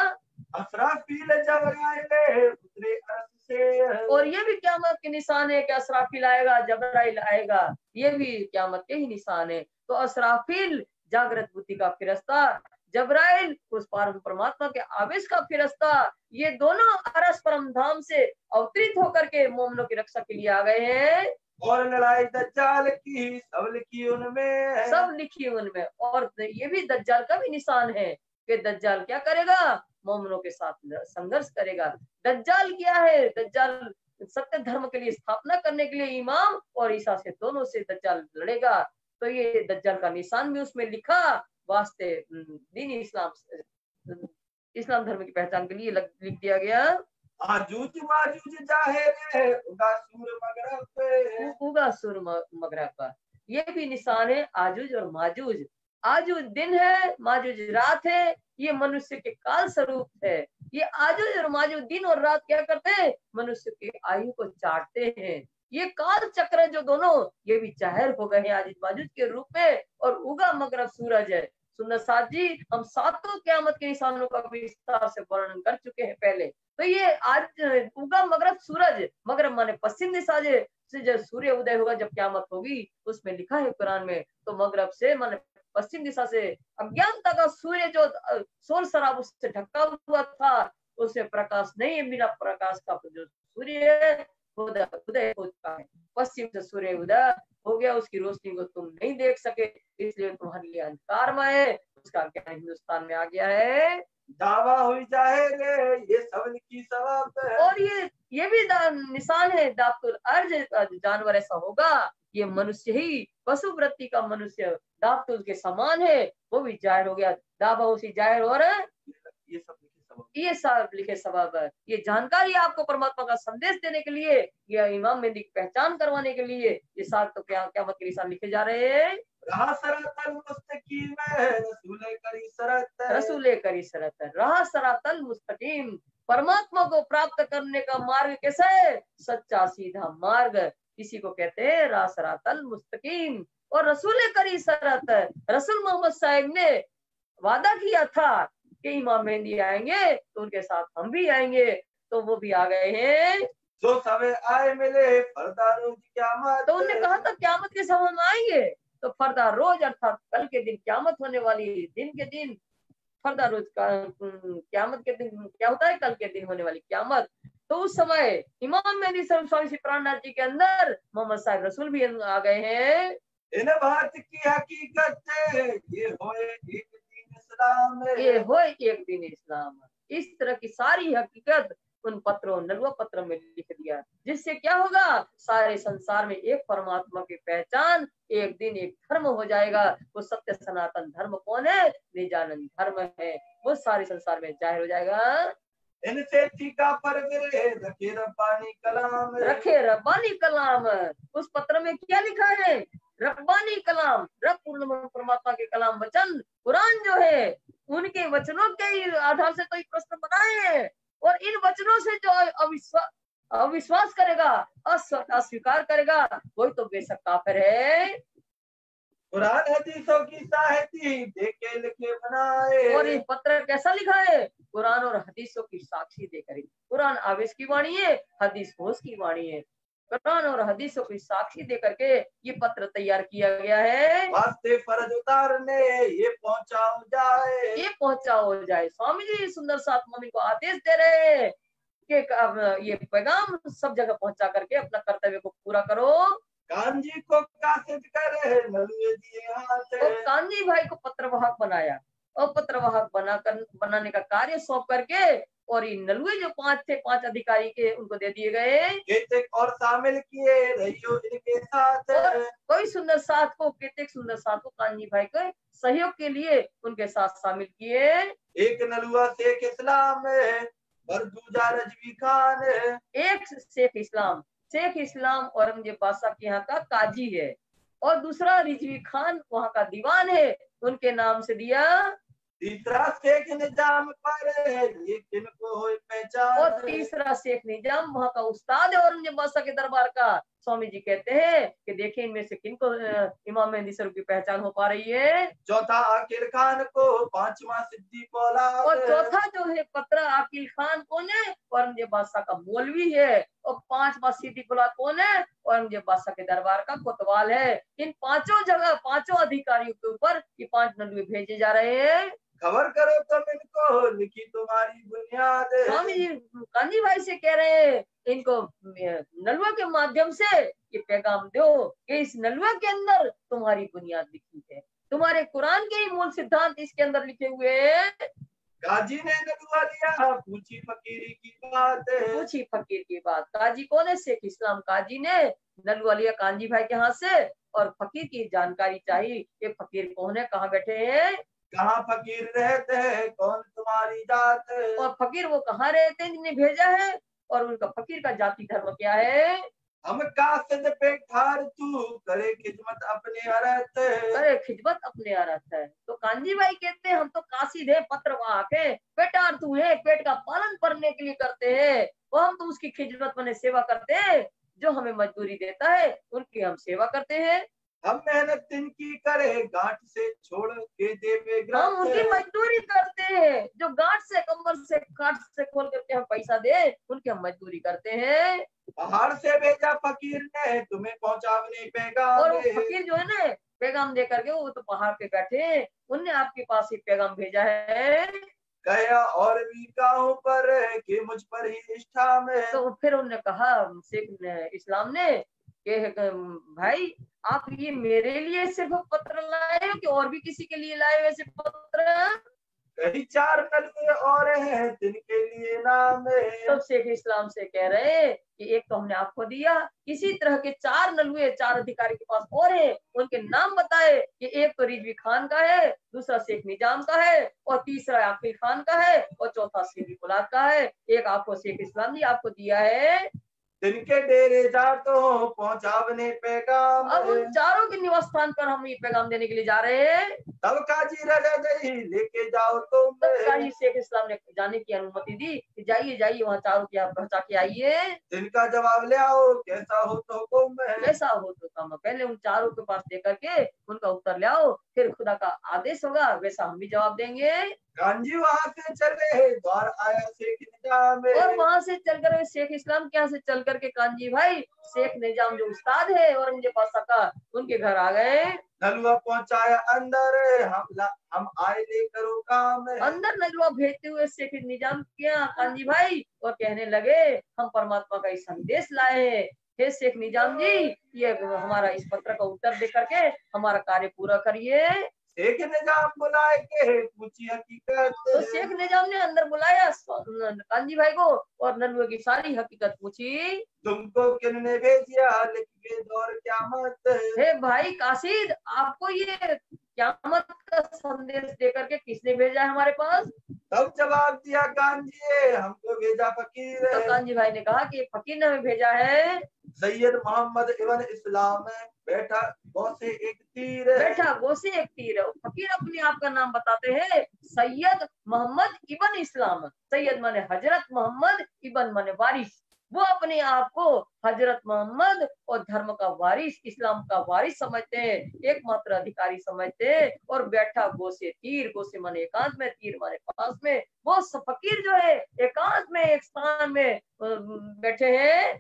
असराफील जबराइल उतरे अर्श से। और ये भी क़यामत के निशान है कि असराफील आएगा, जबराइल आएगा, ये भी क़यामत के ही निशान है। तो असराफील जागृत बुद्धि का फिरस्ता, जबराइल उस परमात्मा के आवेश का फिरस्ता, ये दोनों अरस परम धाम से अवतरित होकर के मोमनों की रक्षा के लिए आ गए हैं। और लड़ाई दज्जाल की सब लिखी उनमें, सब लिखी उनमें। और ये भी दज्जाल का भी निशान है कि दज्जाल क्या करेगा, मोमनों के साथ संघर्ष करेगा। दज्जाल क्या है, दज्जाल सत्य धर्म के लिए स्थापना करने के लिए इमाम और ईसा से दोनों से दज्जाल लड़ेगा। तो ये दज्जाल का निशान भी उसमें लिखा वास्ते दीन इस्लाम धर्म की पहचान के लिए लिख दिया गया। आजूज माजूज जाहिर है उगा सूर मगरब पे। उगा सूर मगरब पर, ये भी निशान है आजूज और माजूज। आजूज दिन है, माजूज रात है, ये मनुष्य के काल स्वरूप है। ये आजूज और माजूज दिन और रात क्या करते हैं, मनुष्य की आयु को चाटते हैं। ये काल चक्र जो दोनों ये भी जाहिर हो गए हैं आजूज माजूज के रूप में। और उगा मगरब सूरज है। सुंदर साथ जी, हम 7 क़यामत के निशानों का विस्तार से वर्णन कर चुके हैं पहले। तो ये आज उगा मगरब सूरज, मगरब माने पश्चिम दिशा से जब सूर्य उदय होगा, जब क़यामत होगी, उसमें लिखा है कुरान में। तो मगरब से माने पश्चिम दिशा से अज्ञानता का सूर्य जो शोर शराब उससे ढका हुआ था, उसमें प्रकाश नहीं है, बिना प्रकाश का जो सूर्य है उदय हो चुका है। पश्चिम से सूर्य उदय हो गया, उसकी रोशनी को तुम नहीं देख सके, इसलिए तुम्हारे लिए अंधकारमय है। उसका ज्ञान हिंदुस्तान में आ गया है। दावा हुई जाएगा ये सब लिखी सवाब है। और ये भी निशान है दाप्तुल अर्ज, जानवर ऐसा होगा, ये मनुष्य ही पशु वृत्ति का मनुष्य दाप्तुल के समान है, वो भी जाहिर हो गया। दावा उसी जाहिर हो रहा है, ये सब लिखे सबब है। ये जानकारी आपको परमात्मा का संदेश देने के लिए, ये इमाम मेहदी की पहचान करवाने के लिए ये 7 तो क़यामत के निशान लिखे जा रहे हैं। रसूले करी सरत राह सरातल मुस्तकीम, परमात्मा को प्राप्त करने का मार्ग कैसा है, सच्चा सीधा मार्ग, किसी को कहते हैं राह सरातल मुस्तकीम। और रसूले करी सरत, रसूल मोहम्मद साहब ने वादा किया था कि इमाम मेहदी आएंगे तो उनके साथ हम भी आएंगे, तो वो भी आ गए हैं। जो सवे आए मिले फरदा रोज क़यामत, तो उन्होंने कहा था क़यामत के समय हम आएंगे, तो फरदा रोज अर्थात कल के दिन क़यामत होने वाली, दिन के दिन फरदा रोज का क़यामत के दिन क्या होता है, कल के दिन होने वाली क़यामत। तो उस समय इमाम मेहदी स्वामी प्राणनाथ जी के अंदर मोहम्मद साहब रसूल भी आ गए हैं। इन बात की हकीकत ये होए एक दिन इस्लाम, ये होए एक दिन इस्लाम। इस तरह की सारी हकीकत उन पत्रों नलुआ पत्र में लिख दिया, जिससे क्या होगा, सारे संसार में एक परमात्मा की पहचान, एक दिन एक धर्म हो जाएगा। वो सत्य सनातन धर्म कौन है? निजानंद धर्म है। वो सारे संसार में जाहिर हो जाएगा। इनसे टीका पर गिरे रखे रब्बानी कलाम, रखे रब्बानी कलाम। उस पत्र में क्या लिखा है? रब्बानी कलाम, रब पूर्ण परमात्मा के कलाम वचन कुरान जो है, उनके वचनों के आधार से तो एक प्रश्न बनाए हैं। और इन वचनों से जो अविश्वास करेगा, अस्वीकार करेगा, वही तो बेशक काफिर है। कुरान हदीसों की साहिती देखे लिखे बनाए। और ये पत्र कैसा लिखा है? कुरान और हदीसों की साक्षी देकर। कुरान आवेश की वाणी है, हदीस होश की वाणी है। कुरान और हदीसों की साक्षी देकर के ये पत्र तैयार किया गया है। वास्ते फर्ज उतारने ये पहुंचाओ जाए, ये पहुंचाओ जाए। स्वामी जी सुंदर सात मम्मी को आदेश दे रहे हैं कि ये पैगाम सब जगह पहुंचा करके अपना कर्तव्य को पूरा करो। कांजी को कासिद करे नलुए दिए हाथ, और कांजी भाई को पत्रवाहक बनाया, और पत्रवाहक बनाने का कार्य सौंप करके, और ये नलुए जो 5 थे, 5 अधिकारी के, उनको दे दिए गए। केतक और शामिल किए रहियो इनके साथ, और कोई सुंदर साथ को, केतक सुंदर साथ को कांजी भाई के सहयोग के लिए उनके साथ शामिल किए। एक नलुआ शेख इस्लाम और दूजा रजवी खान, एक शेख इस्लाम औरंगजेब बादशाह के यहाँ का काजी है, और दूसरा रिजवी खान वहाँ का दीवान है, उनके नाम से दिया। तीसरा शेख निजाम पर ये किनको हो पहचान, और तीसरा शेख निजाम वहाँ का उस्ताद है औरंगजेब बादशाह के दरबार का। स्वामी जी कहते हैं कि देखिए इनमें से किनको इमाम मेहंदी स्वरूप की पहचान हो पा रही है। चौथा आकिल खान को, पांचवा सिद्दीक औलाद, और चौथा जो है पत्र आकिल खान कौन है? औरंगजेब बादशाह का मौलवी है। और 5वां सिद्दीक औलाद कौन है? औरंगजेब बादशाह के दरबार का कोतवाल है। इन 5 जगह 5 अधिकारियों के ऊपर ये 5 नलुए भेजे जा रहे हैं। खबर करो तुम इनको लिखी तुम्हारी बुनियाद। स्वामी जी कांजी भाई से कह रहे हैं इनको नलुआ के माध्यम से ये पैगाम दो कि इस नलुआ के अंदर तुम्हारी बुनियाद लिखी है, तुम्हारे कुरान के ही मूल सिद्धांत इसके अंदर लिखे हुए हैं। काजी ने नलुआ लिया, पूछी फकीरी की बात, पूछी फकीर की बात। काजी कौन है? शेख इस्लाम काजी ने नलुआ लिया कांजी भाई के हाथ से, और फकीर की जानकारी चाहिए कि फकीर कौन है, कहाँ बैठे हैं, कहाँ फकीर रहते हैं, कौन तुम्हारी जात, और फकीर वो कहाँ रहते हैं जिन्हें भेजा है, और उनका फकीर का जाति धर्म क्या है। हम कासिद पे ठार तू करे खिदमत अपने अरत, करे खिदमत अपने अरत है। तो कांजी भाई कहते हैं हम तो कासिद है, पत्रवाहक है, पेटार तू है, पेट का पालन करने के लिए करते हैं, वो हम तो उसकी खिदमत बने सेवा करते हैं, जो हमें मजदूरी देता है उनकी हम सेवा करते हैं। हम मेहनत तिनकी करे गांठ से छोड़ के देवे ग्रंथ, हम उनकी मजदूरी करते हैं, जो गांठ से, कमर से, काट से खोल करके हम पैसा दे, उनकी हम मजदूरी करते हैं। पहाड़ से भेजा फकीर ने तुम्हें पहुंचावने पैगाम, और वो फकीर जो है ना पैगाम दे करके, वो तो पहाड़ पे बैठे, उनने आपके पास ही पैगाम भेजा है। गया और भी गाँव पर कि मुझ पर ही निष्ठा में, तो फिर उन्होंने कहा शेख इस्लाम ने कि भाई आप ये मेरे लिए सिर्फ पत्र लाए हो कि और भी किसी के लिए लाए वैसे पत्र? कहीं 4 नलुए और हैं जिनके लिए नाम है। तब शेख इस्लाम से कह रहे हैं कि एक तो हमने आपको दिया, इसी तरह के 4 नलुए 4 अधिकारी के पास और है, उनके नाम बताए कि एक तो रिजवी खान का है, दूसरा शेख निजाम का है, और तीसरा आकिल खान का है, और चौथा सिद्दीक औलाद का है। एक आपको शेख इस्लाम जी आपको दिया है। जिनके डेरे जा तो पहुंचावने पैगाम, अब उन चारों के निवास स्थान पर हम ये पैगाम देने के लिए जा रहे हैं। तब काजी रजा दही लेके जाओ तुम, तब काजी शेख इस्लाम ने जाने की अनुमति दी कि जाइए जाइए वहाँ चारों की आप पहुंचा के आइए। जिनका जवाब ले आओ कैसा हो तो हुक्म है, कैसा हो तो काम, पहले उन चारों के पास लेकर के उनका उत्तर ले आओ, फिर खुदा का आदेश होगा वैसा हम भी जवाब देंगे। कांजी वहां से चले द्वार आया शेख निजाम, और वहां से चलकर शेख इस्लाम के यहाँ से चल करके कांजी भाई शेख निजाम जो उस्ताद है औरंगजेब बादशाह का, उनके घर आ गए। नलुआ पहुंचाया अंदर हम आए लेकर काम, अंदर नलुआ भेजते हुए शेख निजाम के यहाँ कांजी भाई, और कहने लगे हम परमात्मा का संदेश लाए हैं, हे शेख निजाम जी ये हमारा इस पत्र का उत्तर दे करके हमारा कार्य पूरा करिए। शेख निजाम बुलाए के पूछी हकीकत। तो शेख निजाम ने अंदर बुलाया कांजी भाई को और नलुए की सारी हकीकत पूछी। तुमको किसने भेजा लिख के दौर क़यामत। हे भाई कासिद, आपको ये क़यामत का संदेश देकर के किसने भेजा है हमारे पास? तब जवाब दिया कांजी, हमको भेजा फकीर। तो कांजी भाई ने कहा कि फकीर ने हमें भेजा है। सैयद मोहम्मद इब्न इस्लाम बैठा गौसे एक तीर। बैठा गोसे एक तीर। फकीर अपने आप का नाम बताते हैं सैयद मोहम्मद इब्न इस्लाम। सैयद माने हजरत मोहम्मद, इब्न माने वारिस। वो अपने आप को हजरत मोहम्मद और धर्म का वारिस, इस्लाम का वारिस समझते हैं, एकमात्र अधिकारी समझते हैं। और बैठा गोसे तीर, गोसे माने एकांत में, तीर माने पास में। वो फकीर जो है एकांत में एक स्थान में बैठे हैं।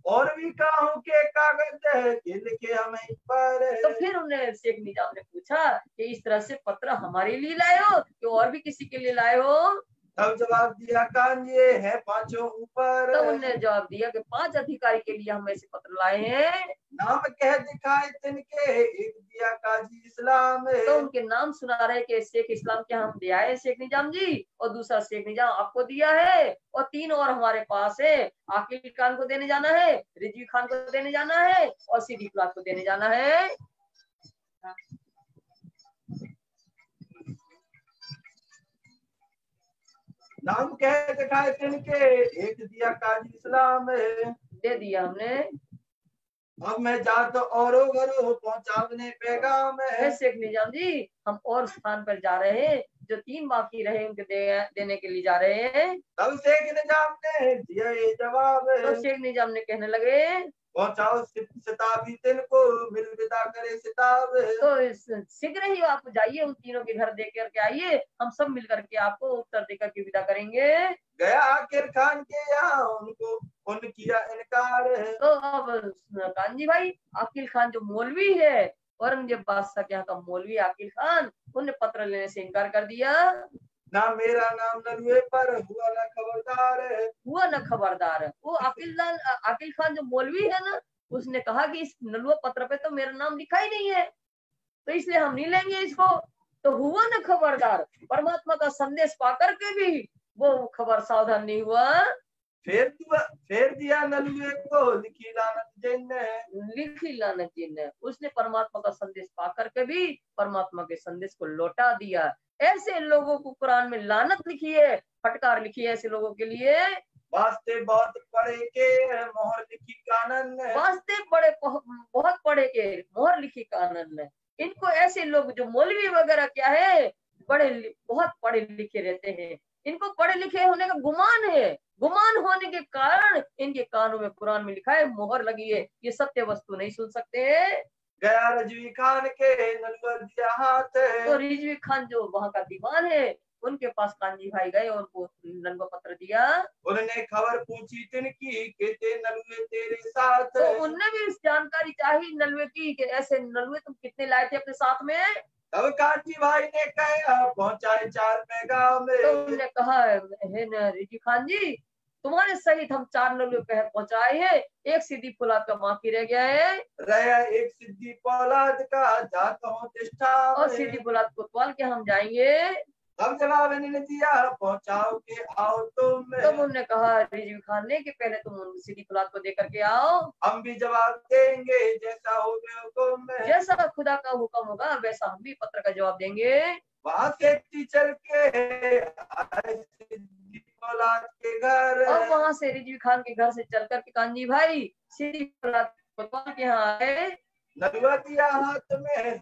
और भी काहू के कागज के लिखे हमें पर। तो फिर उन्हें शेख निजाम ने पूछा कि इस तरह से पत्र हमारे लिए लाए हो कि और भी किसी के लिए लाए हो? तब जवाब दिया कांजे है पांचों ऊपर। तो उन्हें जवाब दिया कि 5 अधिकारी के लिए हम ऐसे पत्र लाए हैं। नाम कह दिखाए तिनके एक दिया काजी इस्लाम। तो उनके नाम सुना रहे कि शेख इस्लाम के हम दिया है शेख निजाम जी, और दूसरा शेख निजाम आपको दिया है, और 3 और हमारे पास है। आकिल खान को देने जाना है, रिजवी खान को देने जाना है, और सीधी फुलाद को देने जाना है। नाम कह दिखाए तिनके एक दिया काजी इस्लाम। दे दिया हमने। अब मैं जात और घरों पहुंचाने पैगाम है। शेख निजाम जी, हम और स्थान पर जा रहे हैं, जो 3 बाकी रहे उनके देने के लिए जा रहे हैं। तब शेख निजाम ने दिया ये जवाब। तो शेख निजाम ने कहने लगे पहुंचाओ सिताबी तिनको मिल विदा करे सिताब। तो शीघ्र ही आप जाइए, उन तीनों के घर दे करके आइए, हम सब मिल करके आपको उत्तर देकर के विदा करेंगे। गया आकिर खान के यहाँ उनको उन किया इनकार। तो अब कांजी भाई, आकिल खान जो मौलवी है, औरंगजेब बादशाह के यहाँ का मौलवी आकिल खान, उन्हें पत्र लेने से इनकार कर दिया। ना मेरा नाम नलुए पर हुआ ना खबरदार। हुआ ना खबरदार। वो आकिल खान जो मौलवी है ना, उसने कहा कि इस नलुआ पत्र पे तो मेरा नाम लिखा ही नहीं है, तो इसलिए हम नहीं लेंगे इसको। तो हुआ ना खबरदार, परमात्मा का संदेश पा करके भी वो खबर सावधान नहीं हुआ। फिर दिया नलुए को लिखी लानत जिन ने उसने परमात्मा का संदेश पा करके भी परमात्मा के संदेश को लौटा दिया। ऐसे लोगों को कुरान में लानत लिखी है, फटकार लिखी है ऐसे लोगों के लिए। वास्ते बहुत पढ़े के मोहर लिखी कानन। वास्ते बहुत पढ़े के मोहर लिखी कानन। इनको ऐसे लोग जो मौलवी वगैरह क्या है, बहुत पढ़े लिखे रहते हैं, इनको पढ़े लिखे होने का गुमान है। गुमान होने के कारण इनके कानों में कुरान में लिखा है, मोहर लगी है, ये सत्य वस्तु नहीं सुन सकते। गया रिजवी खान के नलुआ दिया हाथ। तो रिजवी खान जो वहाँ का दीवान है, उनके पास कांजी भाई गए और उनको नलुआ पत्र दिया। उन्होंने खबर पूछी तिनकी कहते नलुए तेरे साथ। तो उनने भी इस जानकारी चाही नलुए की कि ऐसे नलुए तुम कितने लाए थे अपने साथ में। तब कांजी भाई ने कहा पहुंचाए 4 पैगाम। तो उन्होंने कहा है रिजवी खान जी, तुम्हारे सहित हम 4 नलुए पहुंचाए हैं, एक सीधी फुलाद का बाकी रह गया है। रहा एक सीधी फौलाद का जाता हूँ तिष्ठा। और सीधी फुलाद को तौल के हम जाएंगे। तब जवाब इन्होंने दिया पहुंचाओ के आओ तुम। तब उन्होंने कहा रिजवी खान ने कि पहले तुम सीधी फुलाद को दे करके आओ, हम भी जवाब देंगे जैसा हो गया हुक्म। जैसा खुदा का हुक्म होगा वैसा हम भी पत्र का जवाब देंगे। वहां से चल के फौलाद के घर। और वहां से रिजवी खान के घर से चल करके कांजी भाई सीधी फुलाद को तौल के यहाँ आए। नलुआ दिया हाथ में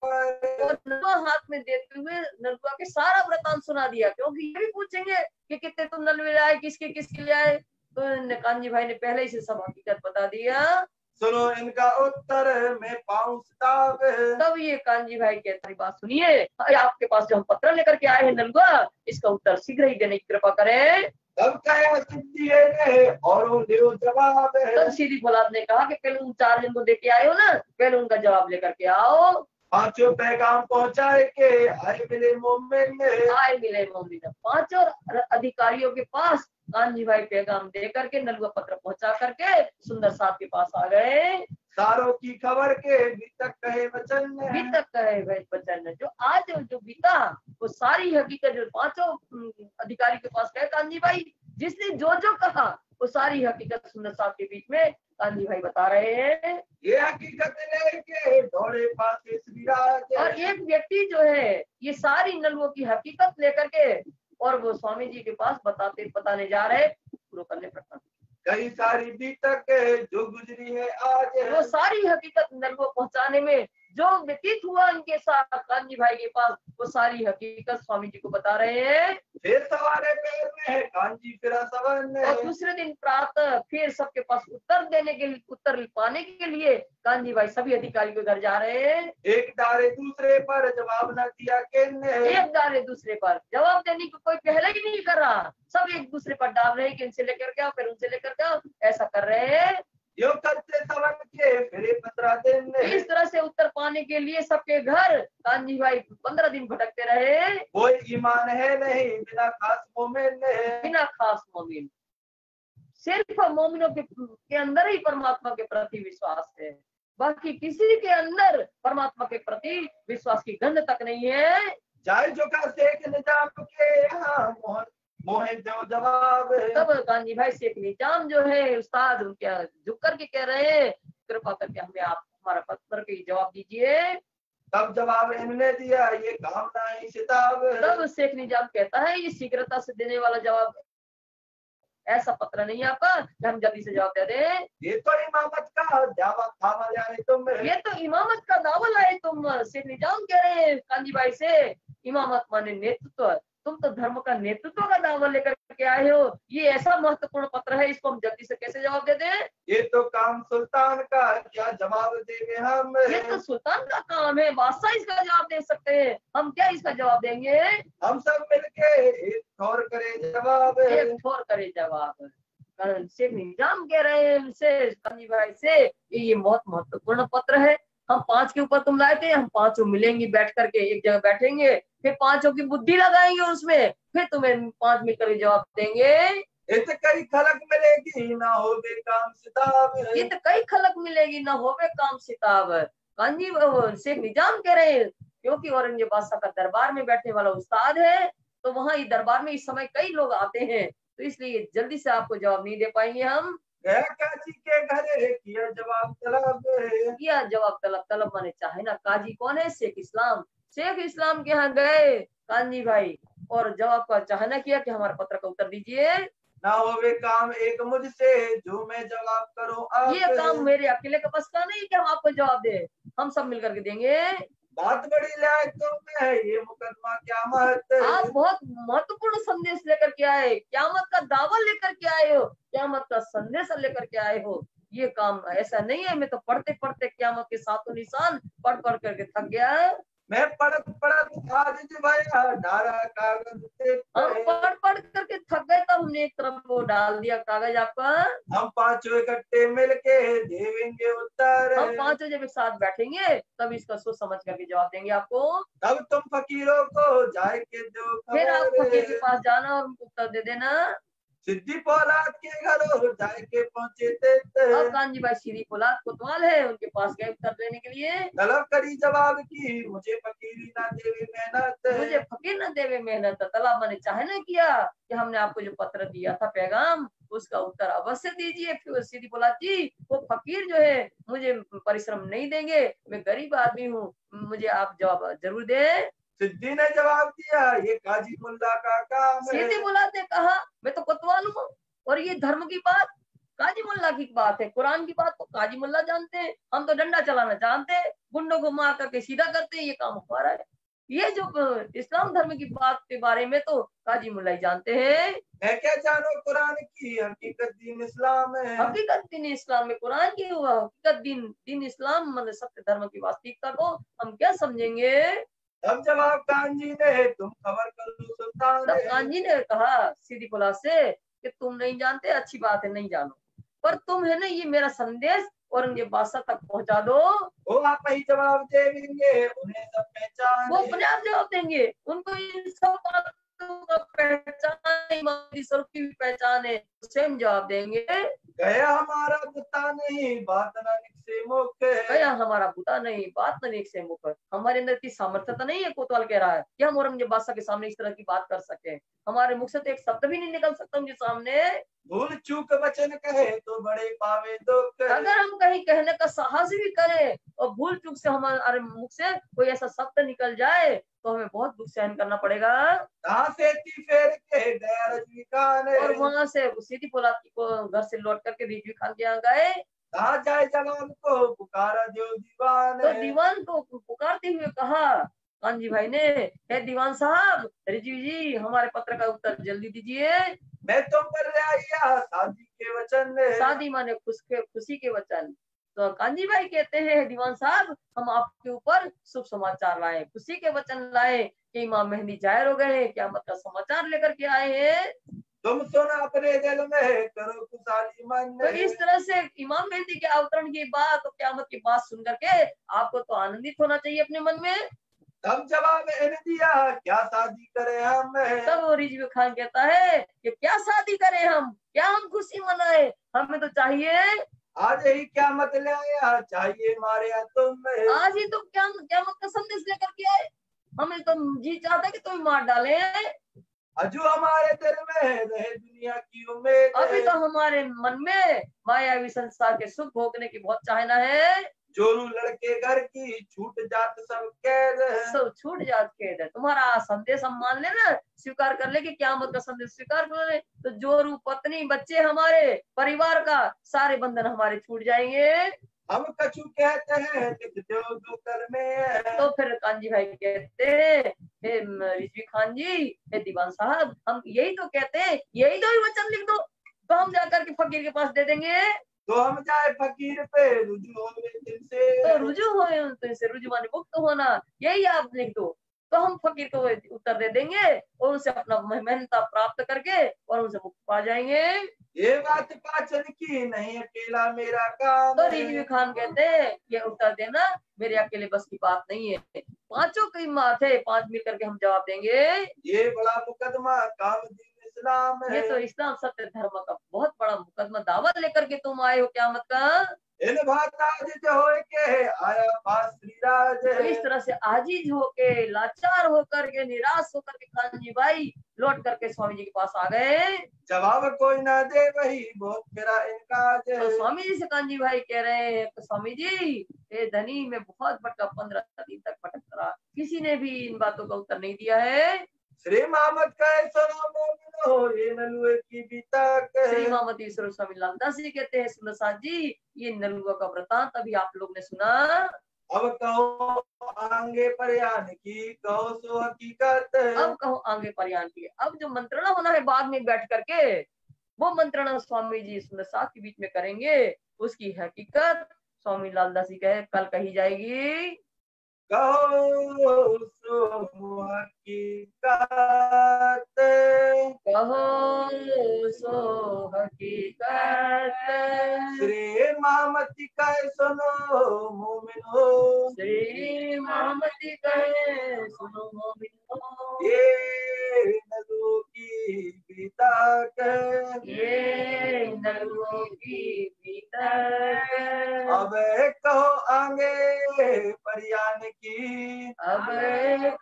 और नलुआ हाथ में देते हुए नलुआ के सारा वृतांत सुना दिया, क्योंकि ये भी पूछेंगे कि कितने तुम नलुए लाए, किसके लिए आए। तो कांजी भाई ने पहले ही से सब हकीकत बता दिया। सुनो इनका उत्तर मैं पाऊं किताब। तब ये कांजी भाई कहती बात सुनिए, आपके पास जो हम पत्र लेकर के आए हैं नलुआ, इसका उत्तर शीघ्र ही देने की कृपा करें। तब कहा सिद्धि है और जवाब है। तब सीधी फौलाद ने कहा कि पहले उन 4 जन को दे के आए हो ना, पहले उनका जवाब लेकर के आओ। 5 पैगाम पहुंचाए के आए मिले मोमिन। 5 अधिकारियों के पास कांजी भाई पैगाम दे करके नलुआ पत्र पहुंचा करके सुंदर साहब के पास आ गए। सारों की खबर के बीतक कहे वचन बीतक कहे वचन। जो आज जो बीता वो सारी हकीकत जो पांचों अधिकारी के पास गए कांजी भाई, जिसने जो जो कहा वो सारी हकीकत सुंदर साहब के बीच में कांजी भाई बता रहे हैं। ये हकीकत लेके दौड़े पास श्रीराज। और एक व्यक्ति जो है ये सारी नलवों की हकीकत लेकर के और वो स्वामी जी के पास बताने जा रहे, पूरा करने पड़ता। कई सारी बीतक जो गुजरी है आज, वो सारी हकीकत नलवों पहुंचाने में जो व्यतीत हुआ उनके साथ कांजी भाई के पास, वो सारी हकीकत स्वामी जी को बता रहे हैं। फिर सवारे पैर में है कांजी फिरा सवन। और दूसरे दिन प्रातः फिर सबके पास उत्तर पाने के लिए कांजी भाई सभी अधिकारी के घर जा रहे हैं। एक डारे दूसरे पर जवाब न दिया किन्ने, एक डारे दूसरे पर जवाब देने को कोई पहले ही नहीं कर रहा, सब एक दूसरे पर डाल रहे हैं कि इनसे लेकर क्या फिर उनसे लेकर क्या, ऐसा कर रहे हैं। यो करते सवन के फिर 15 दिन। इस तरह से उत्तर पाने के लिए सबके घर कांजी भाई 15 दिन भटकते रहे। कोई ईमान है नहीं बिना खास मोमिन, बिना खास मोमिन, सिर्फ मोमिनों के अंदर ही परमात्मा के प्रति विश्वास है, बाकी किसी के अंदर परमात्मा के प्रति विश्वास की गंध तक नहीं है। चाहे जो का शेख निजाम के यहाँ मोहे जो जवाब। तब कांजी भाई शेख निजाम जो है उस्ताद उनके झुक करके कह रहे हैं, कृपा करके हमें आप हमारा पत्र के जवाब दीजिए। तब जवाब इन्होंने दिया ये काम नहीं सिताब। तब शेख निजाम कहता है ये शीघ्रता से देने वाला जवाब, ऐसा पत्र नहीं आपका कि हम जल्दी से जवाब दे दें। ये तो इमामत का दावा था जाने तुम, ये तो इमामत का दावा लाए तुम। शेख निजाम कह रहे हैं कांजी भाई से, इमामत माने नेतृत्व, तुम तो धर्म का नेतृत्व का दावा लेकर के आए हो, ये ऐसा महत्वपूर्ण पत्र है, इसको हम जल्दी से कैसे जवाब दे दें। ये तो काम सुल्तान का, क्या जवाब देंगे हम। ये तो सुल्तान का काम है, बादशाह इसका जवाब दे सकते हैं, हम क्या इसका जवाब देंगे। हम सब मिलके एक ठोर करे जवाब, एक ठोर करे जवाब। शेख निजाम कह रहे हैं उनसे कांजी भाई से ये बहुत महत्वपूर्ण पत्र है, हम 5 के ऊपर तुम लाए थे, हम 5 मिलेंगे बैठ करके एक जगह बैठेंगे, फिर 5 की बुद्धि लगाएंगे उसमें, फिर तुम्हें 5 मिलकर जवाब देंगे। इत कई खलक मिलेगी ना हो काम सिताब, इत कई खलक मिलेगी ना होवे काम सिताब। कांजी शेख निजाम कह रहे हैं क्योंकि औरंगजेब बादशाह का दरबार में बैठने वाला उस्ताद है, तो वहाँ इस दरबार में इस समय कई लोग आते हैं, तो इसलिए जल्दी से आपको जवाब नहीं दे पाएंगे हम। गया काजी के घरे किया जवाब तलब, किया जवाब तलब, तलब माने चाहे ना, काजी कौन है, शेख इस्लाम, शेख इस्लाम के यहाँ गए कांजी भाई और जवाब का चाहना किया कि हमारे पत्र का उत्तर दीजिए। ना होवे काम एक मुझसे जो मैं जवाब करूं आप, ये काम मेरे अकेले का बस का नहीं कि हम आपको जवाब दे, हम सब मिलकर के देंगे। बात बड़ी लाए तुम है ये मुकदमा क्यामत, आप बहुत महत्वपूर्ण संदेश लेकर के आए, क्यामत का दावा लेकर के आए हो, क्यामत का संदेश लेकर के आए हो, ये काम ऐसा नहीं है। मैं तो पढ़ते पढ़ते क्यामत के सातों निशान पढ़ पढ़ करके थक गया। मैं पढ़त कागज भया डारा कागज से, हम पढ़ पढ़ करके थक गए, तब हमने एक तरफ वो डाल दिया कागज आपका। हम 5 इकट्ठे मिलके देवेंगे उत्तर, हम 5 जब एक साथ बैठेंगे तब इसका सोच समझ करके जवाब देंगे आपको। तब तुम फकीरों को जाए के जो फिर आप फकीर के पास जाना और उनको उत्तर दे देना। सिद्धि पौलाद के घरों जाए के पहुंचे थे, और कांजी भाई सिद्धि पौलाद कोतवाल है, उनके पास गए उत्तर देने के लिए। तलब करी जवाब की मुझे फकीरी ना देवे मेहनत, मुझे फकीर न देवे मेहनत, तलब मैंने चाहे न किया कि हमने आपको जो पत्र दिया था पैगाम उसका उत्तर अवश्य दीजिए। फिर सीधी बोला जी वो फकीर जो है मुझे परिश्रम नहीं देंगे, मैं गरीब आदमी हूँ, मुझे आप जवाब जरूर दे। सिद्धि ने जवाब दिया ये काजी मुल्ला का काम है। सीधी बोला ने कहा मैं तो कोतवाल हूँ और ये धर्म की बात काजी मुल्ला की बात है, कुरान की बात तो काजी मुल्ला जानते हैं, हम तो डंडा चलाना जानते हैं, गुंडों को मार करके सीधा करते हैं, ये काम हमारा है। ये जो इस्लाम धर्म की बात के बारे में तो काजी मुल्ला ही जानते हैं। मैं क्या जानो कुरान की हकीकत दीन इस्लाम है, हकीकत दीन इस्लाम में कुरान की हुआ हकीकत दीन इस्लाम मतलब सत्य धर्म की वास्तविकता को हम क्या समझेंगे। तब जवाब कांजी ने तुम खबर करो सुल्तान, तब कांजी ने कहा सीधी पुला से कि तुम नहीं जानते, अच्छी बात है नहीं जानो, पर तुम है ना ये मेरा संदेश औरंगजेब बादशाह तक पहुंचा दो। वो आप ही जवाब देंगे उन्हें सब पहचान, वो अपने आप जवाब देंगे, उनको इन सब बातों का पहचान, ईमानदारी स्वरूप की भी पहचान है, स्वयं जवाब देंगे। गया हमारा बुता नहीं बात ना निकसे मुख। गया हमारा बुता नहीं बात न नेक से मुख। हमारे अंदर की सामर्थ्यता नहीं है, कोतवाल कह रहा है कि हम औरंगजेब बादशाह के सामने इस तरह की बात कर सके। हमारे मुख से तो एक शब्द भी नहीं निकल सकता उनके सामने। भूल चूक वचन कहे तो बड़े पावे दुख। अगर हम कहीं कहने का साहस भी करें और भूल चूक से हमारे मुख से कोई ऐसा शब्द निकल जाए तो हमें बहुत दुख सहन करना पड़ेगा। से फेर के गया रजवी खान। और वहां से सीधी फौलाद को घर से लौट करके रिजवी खान के यहाँ गए। कहा जाए जवान को पुकारा देव दीवान। तो दीवान को पुकारते हुए कहा कानजी भाई ने, हे दीवान साहब, रिजवी जी हमारे पत्र का उत्तर जल्दी दीजिए। मैं तुम पर आया शादी के वचन। शादी माने खुशी के वचन। तो कांजी भाई कहते हैं दीवान साहब, हम आपके ऊपर शुभ समाचार लाए, खुशी के वचन लाए कि इमाम मेहंदी जाहिर हो गए हैं, क़यामत का समाचार लेकर के आए हैं। तुम सुना अपने दिल में करो खुशहाली मन। तो इस तरह से इमाम मेहंदी के अवतरण की बात और क़यामत की बात सुन करके आपको तो आनंदित होना चाहिए अपने मन में। तब जवाब इन्हें दिया क्या शादी करें हम। तब रिजवी खान कहता है कि क्या शादी करें हम, क्या हम खुशी मनाए, हमें तो चाहिए आज ही क्या मत ले आया चाहिए मारे तुम। आज ही तो क्या मत का संदेश लेकर के आए, हमें तो जी चाहता है कि तुम मार डाले। अजू हमारे दिल में रहे दुनिया की उम्मीद। अभी तो हमारे मन में मायावी संसार के सुख भोगने की बहुत चाहना है। जोरू लड़के घर की छूट जात सब कैद। सब छूट जात कैद। तुम्हारा संदेश हम मान लेना, स्वीकार कर ले कि क़यामत का संदेश स्वीकार कर ले, तो जोरू पत्नी बच्चे हमारे परिवार का सारे बंधन हमारे छूट जाएंगे। हम कछु कहते हैं लिख दो दूकर में। तो फिर कानजी भाई कहते हैं, हे रिजवी खान जी, हे दीवान साहब, हम यही तो कहते हैं, यही तो ही वचन लिख दो, तो हम जाकर के फकीर के पास दे देंगे। तो हम जाए फकीर पे रुजू हो तुमसे। तो रुजू हो तुमसे, रुजू माने मुक्त होना, यही आप लिख दो, तो हम फकीर को उत्तर दे देंगे और उनसे अपना मेहनता प्राप्त करके और उनसे मुक्त पा जाएंगे। ये बात पाचन की नहीं अकेला मेरा काम। तो रिजवी खान कहते हैं ये उत्तर देना मेरे अकेले बस की बात नहीं है, पांचों की बात है, पांच मिल करके हम जवाब देंगे। ये बड़ा मुकदमा काम दीन इस्लाम है। ये तो इस्लाम सत्य धर्म का बहुत बड़ा मुकदमा दावत लेकर के तुम आए हो क़यामत का। इन बात आजिज होए के आया पास श्रीराज। तो इस तरह से आजीज होके, लाचार होकर के, निराश होकर के कानजी भाई लौट करके स्वामी जी के पास आ गए। जवाब कोई ना दे वही बहुत मेरा इनकाज। तो स्वामी जी से कानजी भाई कह रहे हैं, तो स्वामी जी ये धनी में बहुत भटका, 15 दिन तक भटक रहा, किसी ने भी इन बातों का उत्तर नहीं दिया है। श्री मोहम्मद का ये नलुए की बीता। श्री मोहम्मद ईश्वर स्वामी लालदास जी कहते हैं, सुंदर जी ये नलुआ का वृतांत अभी आप लोग ने सुना। अब कहो आगे परयान की कहो सो हकीकत। अब कहो आगे परयान की, अब जो मंत्रणा होना है बाग में बैठ करके, वो मंत्रणा स्वामी जी सुंदर के बीच में करेंगे, उसकी हकीकत स्वामी लालदास जी कहे कल कही जाएगी। कहो सो हकीकत, कहो सो हकीकत। श्री मामती कहे सुनो मोमिनो। श्री मामती कहे सुनो मोमिनो। ये नलुओं की बीता कहे, ये नलुओं की बीता कहे। अब कहो आगे परयान की। अब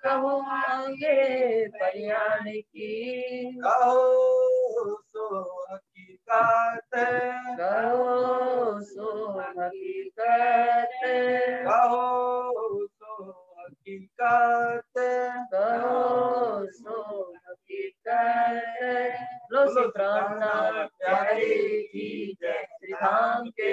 कहो आगे परयान की। कहो सो हकीकत, कहो सो हकीकत। कहो सो हकीकत। कहो सो हकीकत। लो श्री प्राणनाथ प्यारे की जय, श्री धाम के